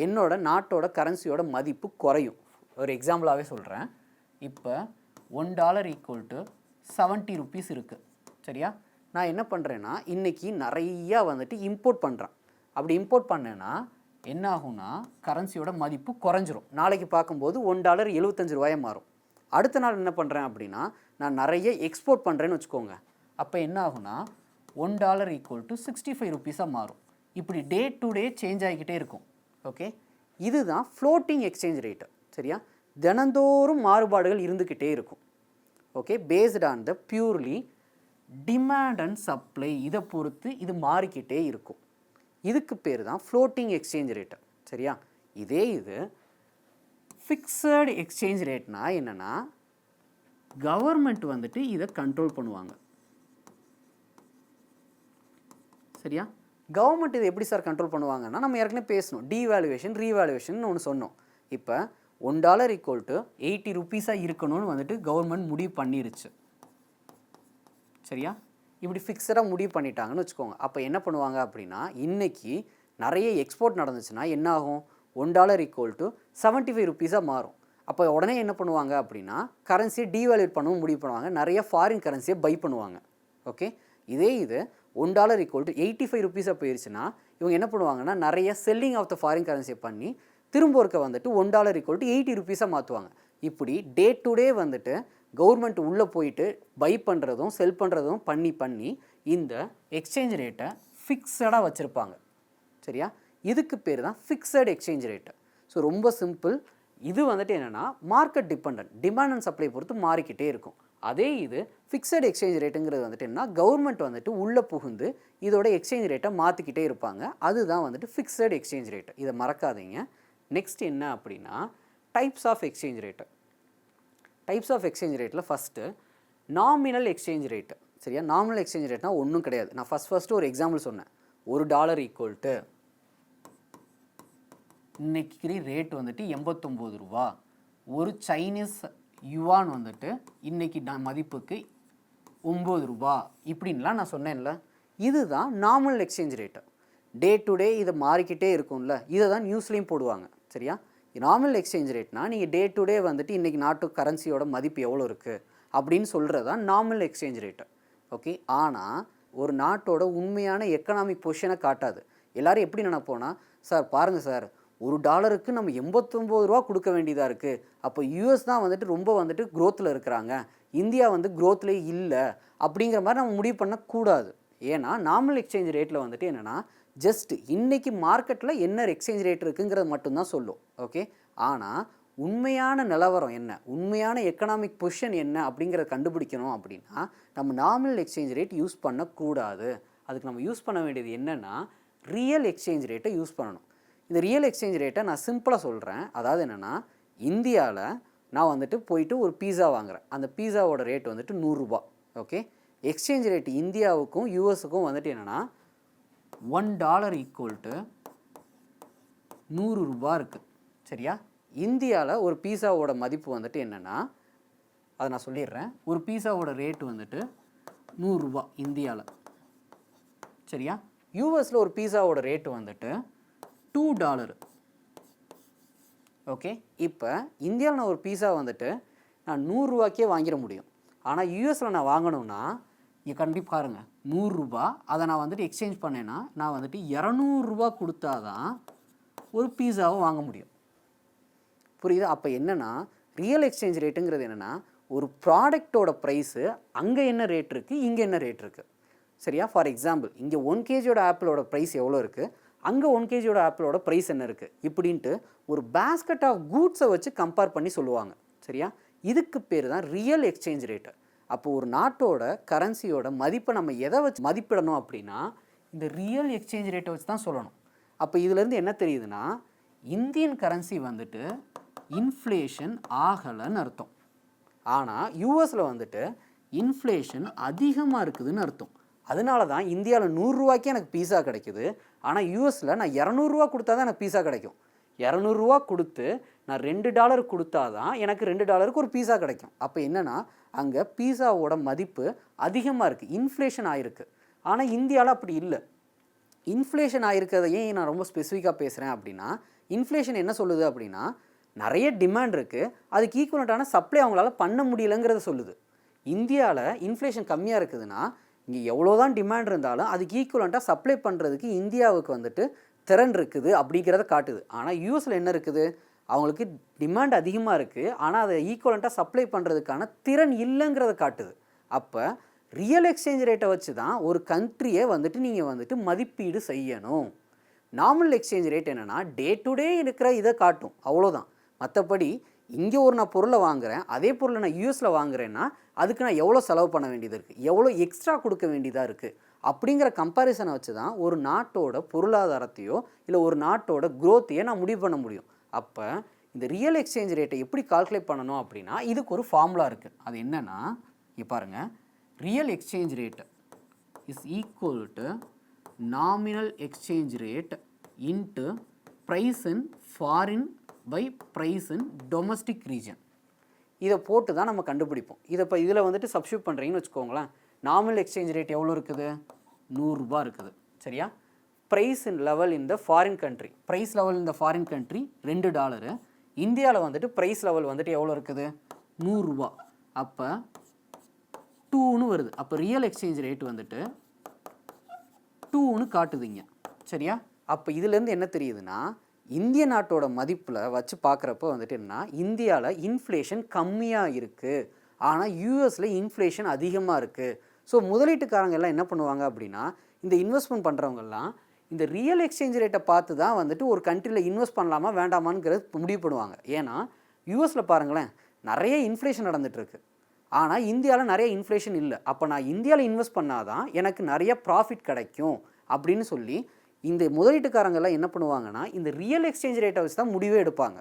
என்னோட நாட்டோட கரன்சியோட மதிப்பு குறையும். ஒரு எக்ஸாம்பிளாகவே சொல்கிறேன். இப்போ $1 ஈக்குவல் டு 70 ருபீஸ் இருக்குது. சரியா? நான் என்ன பண்ணுறேன்னா, இன்றைக்கி நிறையா வந்துட்டு இம்போர்ட் பண்ணுறேன். அப்படி இம்போர்ட் பண்ணேன்னா என்ன ஆகும்னா, கரன்சியோட மதிப்பு குறைஞ்சிரும். நாளைக்கு பார்க்கும்போது $1 75 மாறும். அடுத்த நாள் என்ன பண்ணுறேன் அப்படின்னா, நான் நிறைய எக்ஸ்போர்ட் பண்ணுறேன்னு வச்சுக்கோங்க. அப்போ என்ன ஆகும்னா, $1 ஈக்குவல் டு 65 ருபீஸாக மாறும். இப்படி டே டு டே சேஞ்ச் ஆகிக்கிட்டே இருக்கும். ஓகே, இதுதான் ஃப்ளோட்டிங் எக்ஸ்சேஞ்ச் ரேட்டு. சரியா? தினந்தோறும் மாறுபாடுகள் இருந்துக்கிட்டே இருக்கும். Okay, based on the purely demand and supply, இதை பொறுத்து இது மாறிக்கிட்டே இருக்கும். இதுக்கு பேர் தான் ஃப்ளோட்டிங் எக்ஸ்சேஞ்ச் ரேட்டு. சரியா? இதே இது ஃபிக்ஸட் எக்ஸ்சேஞ்ச் ரேட்னா என்னென்னா, கவர்மெண்ட் வந்துட்டு இதை கண்ட்ரோல் பண்ணுவாங்க. சரியா? கவர்மெண்ட் இதை எப்படி சார் கண்ட்ரோல் பண்ணுவாங்கன்னா, நம்ம ஏற்கனவே பேசணும், டீவேல்யூவேஷன் ரீவேல்யூவேஷன் ஒன்று சொன்னோம். இப்போ $1 ஈக்குவல் டு 80 ருபீஸாக இருக்கணும்னு வந்துட்டு கவர்மெண்ட் முடிவு பண்ணிருச்சு. சரியா? இப்படி ஃபிக்ஸடாக முடிவு பண்ணிட்டாங்கன்னு வச்சுக்கோங்க. அப்போ என்ன பண்ணுவாங்க அப்படின்னா, இன்றைக்கி நிறைய எக்ஸ்போர்ட் நடந்துச்சுன்னா என்ன ஆகும், $1 ஈக்குவல் டு 75 ருபீஸாக மாறும். அப்போ உடனே என்ன பண்ணுவாங்க அப்படின்னா, கரன்சியை டீவேல்யூட் பண்ணவும் முடிவு பண்ணுவாங்க, நிறைய ஃபாரின் கரன்சியை பை பண்ணுவாங்க. ஓகே, இதே இது $1 ஈக்குவல் டு 85 ருபீஸாக போயிடுச்சுன்னா இவங்க என்ன பண்ணுவாங்கன்னா, நிறைய செல்லிங் ஆஃப் த ஃபாரின் கரன்சியை பண்ணி திரும்ப ஒருக்க வந்துட்டு $1 ஈக்குவல் டு 80 ருபீஸாக மாற்றுவாங்க. இப்படி டே டு டே வந்துட்டு கவர்மெண்ட் உள்ளே போயிட்டு பை பண்ணுறதும் செல் பண்ணுறதும் பண்ணி இந்த எக்ஸ்சேஞ்ச் ரேட்டை ஃபிக்ஸடாக வச்சுருப்பாங்க. சரியா? இதுக்கு பேர் தான் ஃபிக்ஸட் எக்ஸ்சேஞ்ச் ரேட்டு. ஸோ ரொம்ப சிம்பிள். இது வந்துட்டு என்னென்னா, மார்க்கெட் டிமாண்ட் அண்ட் சப்ளை பொறுத்து மாறிக்கிட்டே இருக்கும். அதே இது ஃபிக்ஸட் எக்ஸ்சேஞ்ச் ரேட்டுங்கிறது வந்துட்டு என்ன, கவர்மெண்ட் வந்துட்டு உள்ளே புகுந்து இதோட எக்ஸ்சேஞ்ச் ரேட்டை மாற்றிக்கிட்டே இருப்பாங்க. அதுதான் வந்துட்டு ஃபிக்ஸட் எக்ஸ்சேஞ்ச் ரேட்டு. இதை மறக்காதீங்க. நெக்ஸ்ட் என்ன அப்படின்னா, types of exchange rate. Types of exchange ரேட்டில் ஃபஸ்ட்டு நாமினல் எக்ஸ்சேஞ்ச் ரேட்டு. சரியா? நாமினல் எக்ஸ்சேஞ்ச் ரேட்னா ஒன்றும் கிடையாது. நான் ஃபஸ்ட்டு ஒரு எக்ஸாம்பிள் சொன்னேன். $1 ஈக்குவல் டு இன்னைக்கு ரேட் வந்துட்டு 89 ரூபா. ஒரு சைனீஸ் யுவான் வந்துட்டு இன்னைக்கு மதிப்புக்கு 9 ரூபா. இப்படின்லாம் நான் சொன்னேன்ல, இதுதான் normal exchange rate. Day to day இதை மாறிக்கிட்டே இருக்கும்ல, இதை தான் நியூஸ்லேயும் போடுவாங்க. சரியா? நார்மல் எக்ஸ்சேஞ்ச் ரேட்னா நீங்கள் டே டு டே வந்துட்டு இன்றைக்கி நாட்டு கரன்சியோட மதிப்பு எவ்வளோ இருக்குது அப்படின்னு சொல்கிறது தான் நார்மல் எக்ஸ்சேஞ்ச் ரேட்டு. ஓகே, ஆனால் ஒரு நாட்டோட உண்மையான எக்கனாமிக் பொசிஷனை காட்டாது. எல்லோரும் எப்படி நினைப்போனா, சார் பாருங்கள் சார், $1 நம்ம 89 ரூபா கொடுக்க வேண்டியதாக இருக்குது. அப்போ யூஎஸ் தான் வந்துட்டு ரொம்ப வந்துட்டு க்ரோத்தில் இருக்கிறாங்க, இந்தியா வந்து க்ரோத்லேயே இல்லை அப்படிங்கிற மாதிரி நம்ம முடிவு பண்ணக்கூடாது. ஏன்னா நார்மல் எக்ஸ்சேஞ்ச் ரேட்டில் வந்துட்டு என்னென்னா, ஜஸ்ட் இன்றைக்கி மார்க்கெட்டில் என்ன எக்ஸ்சேஞ்ச் ரேட் இருக்குங்கிறது மட்டும்தான் சொல்லும். ஓகே, ஆனால் உண்மையான நிலவரம் என்ன, உண்மையான எக்கனாமிக் பொசிஷன் என்ன அப்படிங்கிறத கண்டுபிடிக்கணும் அப்படின்னா நம்ம நார்மல் எக்ஸ்சேஞ்ச் ரேட் யூஸ் பண்ணக்கூடாது. அதுக்கு நம்ம யூஸ் பண்ண வேண்டியது என்னென்னா, ரியல் எக்ஸ்சேஞ்ச் ரேட்டை யூஸ் பண்ணணும். இந்த ரியல் எக்ஸ்சேஞ்ச் ரேட்டை நான் சிம்பிளாக சொல்கிறேன். அதாவது என்னென்னா, இந்தியாவில் நான் வந்துட்டு போயிட்டு ஒரு பீஸா வாங்குகிறேன். அந்த பீஸாவோட ரேட் வந்துட்டு 100 ரூபா. ஓகே, எக்ஸ்சேஞ்ச் ரேட் இந்தியாவுக்கும் யூஎஸுக்கும் வந்துட்டு என்னென்னா $1 ஈக்குவல் டு 100 ரூபா இருக்குது. சரியா? இந்தியாவில் ஒரு பீஸாவோட மதிப்பு வந்துட்டு என்னென்னா, அதை நான் சொல்லிடுறேன். ஒரு பீஸாவோட ரேட்டு வந்துட்டு 100 ரூபா இந்தியாவில். சரியா? யூஎஸில் ஒரு பீஸாவோட ரேட்டு வந்துட்டு $2. ஓகே, இப்போ இந்தியாவில் நான் ஒரு பீஸா வந்துட்டு நான் 100 ரூபாய்க்கே வாங்கிட முடியும். ஆனால் யூஎஸில் நான் வாங்கணும்னா இங்கே கண்டிப்பாக பாருங்கள், 100 ரூபா. அதை நான் வந்துட்டு எக்ஸ்சேஞ்ச் பண்ணேன்னா நான் வந்துட்டு 200 ரூபா கொடுத்தா தான் ஒரு பீஸாவை வாங்க முடியும். புரியுது? அப்போ என்னென்னா ரியல் எக்ஸ்சேஞ்ச் ரேட்டுங்கிறது என்னென்னா ஒரு ப்ராடக்டோட ப்ரைஸு அங்கே என்ன ரேட் இருக்குது, இங்கே என்ன ரேட் இருக்குது. சரியா? ஃபார் எக்ஸாம்பிள் இங்கே 1 kgயோட ஆப்பிளோட ப்ரைஸ் எவ்வளோ இருக்குது, அங்கே 1 kgயோட ஆப்பிளோட ப்ரைஸ் என்ன இருக்குது இப்படின்ட்டு ஒரு பேஸ்கெட் ஆஃப் கூட்ஸை வச்சு கம்பேர் பண்ணி சொல்லுவாங்க. சரியா? இதுக்கு பேர் தான் ரியல் எக்ஸ்சேஞ்ச் ரேட்டு. அப்போ ஒரு நாட்டோட கரன்சியோட மதிப்பை நம்ம எதை வச்சு மதிப்பிடணும் அப்படின்னா இந்த ரியல் எக்ஸ்சேஞ்ச் ரேட்டை வச்சு தான் சொல்லணும். அப்போ இதுலேருந்து என்ன தெரியுதுன்னா இந்தியன் கரன்சி வந்துட்டு இன்ஃப்ளேஷன் ஆகலைன்னு அர்த்தம். ஆனால் யூஎஸில் வந்துட்டு இன்ஃப்ளேஷன் அதிகமாக இருக்குதுன்னு அர்த்தம். அதனால தான் இந்தியாவில் 100 ரூபாய்க்கே எனக்கு பீஸா கிடைக்குது. ஆனால் யூஎஸில் நான் 200 ரூபா கொடுத்தா தான் எனக்கு பீஸா கிடைக்கும். 200 ரூபா கொடுத்து நான் $2 கொடுத்தா தான் எனக்கு $2க்கு ஒரு பீஸா கிடைக்கும். அப்போ என்னென்னா அங்கே பீஸாவோட மதிப்பு அதிகமாக இருக்குது, இன்ஃப்ளேஷன் ஆகிருக்கு. ஆனால் இந்தியாவில் அப்படி இல்லை. இன்ஃப்ளேஷன் ஆகிருக்கிறத ஏன் நான் ரொம்ப ஸ்பெசிஃபிக்காக பேசுகிறேன் அப்படின்னா இன்ஃப்ளேஷன் என்ன சொல்லுது அப்படின்னா நிறைய டிமாண்ட் இருக்குது, அதுக்கு ஈக்குவலண்ட்டான சப்ளை அவங்களால பண்ண முடியலைங்கிறத சொல்லுது. இந்தியாவில் இன்ஃப்ளேஷன் கம்மியாக இருக்குதுன்னா இங்கே எவ்வளோ தான் டிமாண்ட் இருந்தாலும் அதுக்கு ஈக்குவலண்ட்டாக சப்ளை பண்ணுறதுக்கு இந்தியாவுக்கு வந்துட்டு திறன் இருக்குது அப்படிங்கிறத காட்டுது. ஆனால் யூஎஸில் என்ன இருக்குது, அவங்களுக்கு டிமாண்ட் அதிகமாக இருக்குது ஆனால் அதை ஈக்குவலண்ட்டாக சப்ளை பண்ணுறதுக்கான திறன் இல்லைங்கிறத காட்டுது. அப்போ ரியல் எக்ஸ்சேஞ்ச் ரேட்டை வச்சு தான் ஒரு கண்ட்ரியை வந்துட்டு நீங்கள் வந்துட்டு மதிப்பீடு செய்யணும். நார்மல் எக்ஸ்சேஞ்ச் ரேட் என்னென்னா டே டு டே இருக்கிற இதை காட்டும், அவ்வளோதான். மற்றபடி இங்கே ஒரு நான் பொருளை வாங்குகிறேன், அதே பொருளை நான் யூஎஸில் வாங்குறேன்னா அதுக்கு நான் எவ்வளோ செலவு பண்ண வேண்டியது இருக்குது, எவ்வளோ எக்ஸ்ட்ரா கொடுக்க வேண்டியதாக இருக்குது அப்படிங்கிற கம்பேரிசனை வச்சு தான் ஒரு நாட்டோட பொருளாதாரத்தையோ இல்லை ஒரு நாட்டோட க்ரோத்தையோ நான் முடிவு பண்ண முடியும். அப்போ இந்த ரியல் எக்ஸ்சேஞ்ச் ரேட்டை எப்படி கால்குலேட் பண்ணணும் அப்படின்னா இதுக்கு ஒரு ஃபார்முலா இருக்குது. அது என்னென்னா இங்கே பாருங்கள், real exchange rate is equal to nominal exchange rate into price in foreign by price in domestic region. இதை போட்டு தான் நம்ம கண்டுபிடிப்போம். இதை இப்போ இதில் வந்துட்டு சப்ஸ்டியூட் பண்ணுறீங்கன்னு வச்சுக்கோங்களேன். நார்மல் எக்ஸ்சேஞ்ச் ரேட் எவ்வளோ இருக்குது, 100 ரூபா இருக்குது. சரியா? ப்ரைஸ் இன் லெவல் இந்த ஃபாரின் கண்ட்ரி, ப்ரைஸ் லெவல் இந்த ஃபாரின் கண்ட்ரி $2. இந்தியாவில் வந்துட்டு ப்ரைஸ் லெவல் வந்துட்டு எவ்வளோ இருக்குது, 100 ரூபா. அப்போ 2ன்னு வருது. அப்போ ரியல் எக்ஸ்சேஞ்ச் ரேட் வந்துட்டு 2ன்னு காட்டுதுங்க. சரியா? அப்போ இதுலேருந்து என்ன தெரியுதுன்னா இந்திய நாட்டோட மதிப்பில் வச்சு பார்க்குறப்ப வந்துட்டு என்னன்னா இந்தியாவில் இன்ஃப்ளேஷன் கம்மியாக இருக்குது, ஆனால் யூஎஸில் இன்ஃப்ளேஷன் அதிகமாக இருக்குது. ஸோ முதலீட்டுக்காரங்க எல்லாம் என்ன பண்ணுவாங்க அப்படின்னா இந்த இன்வெஸ்ட்மெண்ட் பண்ணுறவங்கெல்லாம் இந்த ரியல் எக்ஸ்சேஞ்ச் ரேட்டை பார்த்து தான் வந்துட்டு ஒரு கண்ட்ரியில் இன்வெஸ்ட் பண்ணலாமா வேண்டாமான்ங்கிறது முடிவு பண்ணுவாங்க. ஏன்னா யூஎஸில் பாருங்களேன் நிறைய இன்ஃப்ளேஷன் நடந்துகிட்ருக்கு, ஆனால் இந்தியாவில் நிறைய இன்ஃப்ளேஷன் இல்லை. அப்போ நான் இந்தியாவில் இன்வெஸ்ட் பண்ணாதான் எனக்கு நிறைய ப்ராஃபிட் கிடைக்கும் அப்படின்னு சொல்லி இந்த முதலீட்டுக்காரங்கெல்லாம் என்ன பண்ணுவாங்கன்னா இந்த ரியல் எக்ஸ்சேஞ்ச் ரேட்டை வச்சு தான் முடிவே எடுப்பாங்க.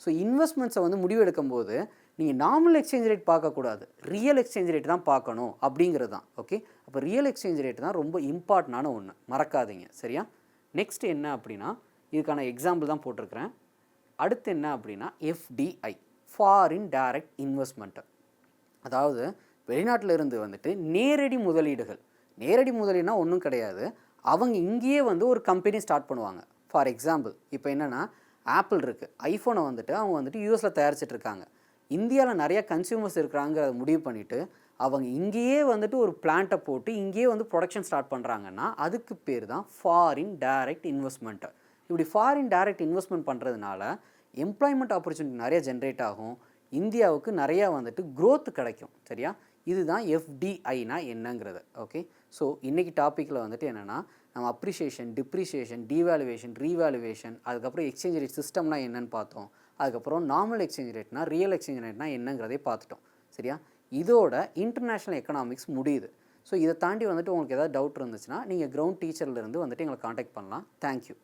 ஸோ இன்வெஸ்ட்மெண்ட்ஸை வந்து முடிவு எடுக்கும்போது நீங்கள் நார்மல் எக்ஸ்சேஞ்ச் ரேட் பார்க்கக்கூடாது, ரியல் எக்ஸ்சேஞ்ச் ரேட் தான் பார்க்கணும் அப்படிங்கிறது தான். ஓகே, அப்போ ரியல் எக்ஸ்சேஞ்ச் ரேட் தான் ரொம்ப இம்பார்ட்டண்டான ஒன்று, மறக்காதீங்க. சரியா? நெக்ஸ்ட் என்ன அப்படின்னா இதுக்கான எக்ஸாம்பிள் தான் போட்டிருக்கிறேன். அடுத்து என்ன அப்படின்னா எஃப்டிஐ, ஃபாரின் டைரக்ட் இன்வெஸ்ட்மெண்ட்டு. அதாவது வெளிநாட்டில் இருந்து வந்துட்டு நேரடி முதலீடுகள். நேரடி முதலீடுனா ஒன்றும் கிடையாது, அவங்க இங்கேயே வந்து ஒரு கம்பெனி ஸ்டார்ட் பண்ணுவாங்க. ஃபார் எக்ஸாம்பிள் இப்போ என்னென்னா ஆப்பிள் இருக்குது, ஐஃபோனை வந்துட்டு அவங்க வந்துட்டு யூஎஸில் தயாரிச்சிட்ருக்காங்க. இந்தியாவில் நிறைய கன்சியூமர்ஸ் இருக்கிறாங்கிறத முடிவு பண்ணிவிட்டு அவங்க இங்கேயே வந்துட்டு ஒரு பிளான்ட்டை போட்டு இங்கேயே வந்து ப்ரொடக்ஷன் ஸ்டார்ட் பண்ணுறாங்கன்னா அதுக்கு பேர் தான் ஃபாரின் டைரக்ட் இன்வெஸ்ட்மெண்ட்டு. இப்படி ஃபாரின் டைரக்ட் இன்வெஸ்ட்மெண்ட் பண்ணுறதுனால எம்ப்ளாய்மெண்ட் ஆப்பர்ச்சுனிட்டி நிறைய ஜென்ரேட் ஆகும், இந்தியாவுக்கு நிறையா வந்துட்டு க்ரோத் கிடைக்கும். சரியா? இதுதான் எஃப்டிஐனா என்னங்கிறது. ஓகே, ஸோ இன்றைக்கி டாப்பிக்கில் வந்துட்டு என்னென்னா நம்ம அப்ரிஷியேஷன், டிப்ரிஷியேஷன், டீவேல்யூவேஷன், ரீவேல்யூவேஷன், அதுக்கப்புறம் எக்ஸ்சேஞ்ச் ரேட் சிஸ்டம்னா என்னன்னு பார்த்தோம். அதுக்கப்புறம் நார்மல் எக்ஸ்சேஞ்ச் ரேட்னா ரியல் எக்ஸ்சேஞ்ச் ரேட்னா என்னங்கிறதே பார்த்துட்டோம். சரியா? இதோட இன்டர்நேஷ்னல் எக்கனாமிக்ஸ் முடியுது. ஸோ இதை தாண்டி வந்துட்டு உங்களுக்கு ஏதாவது டவுட் இருந்துச்சுன்னா நீங்கள் கிரவுண்ட் டீச்சர்லேருந்து வந்துட்டு எங்களை காண்டாக்ட் பண்ணலாம். தேங்க்யூ.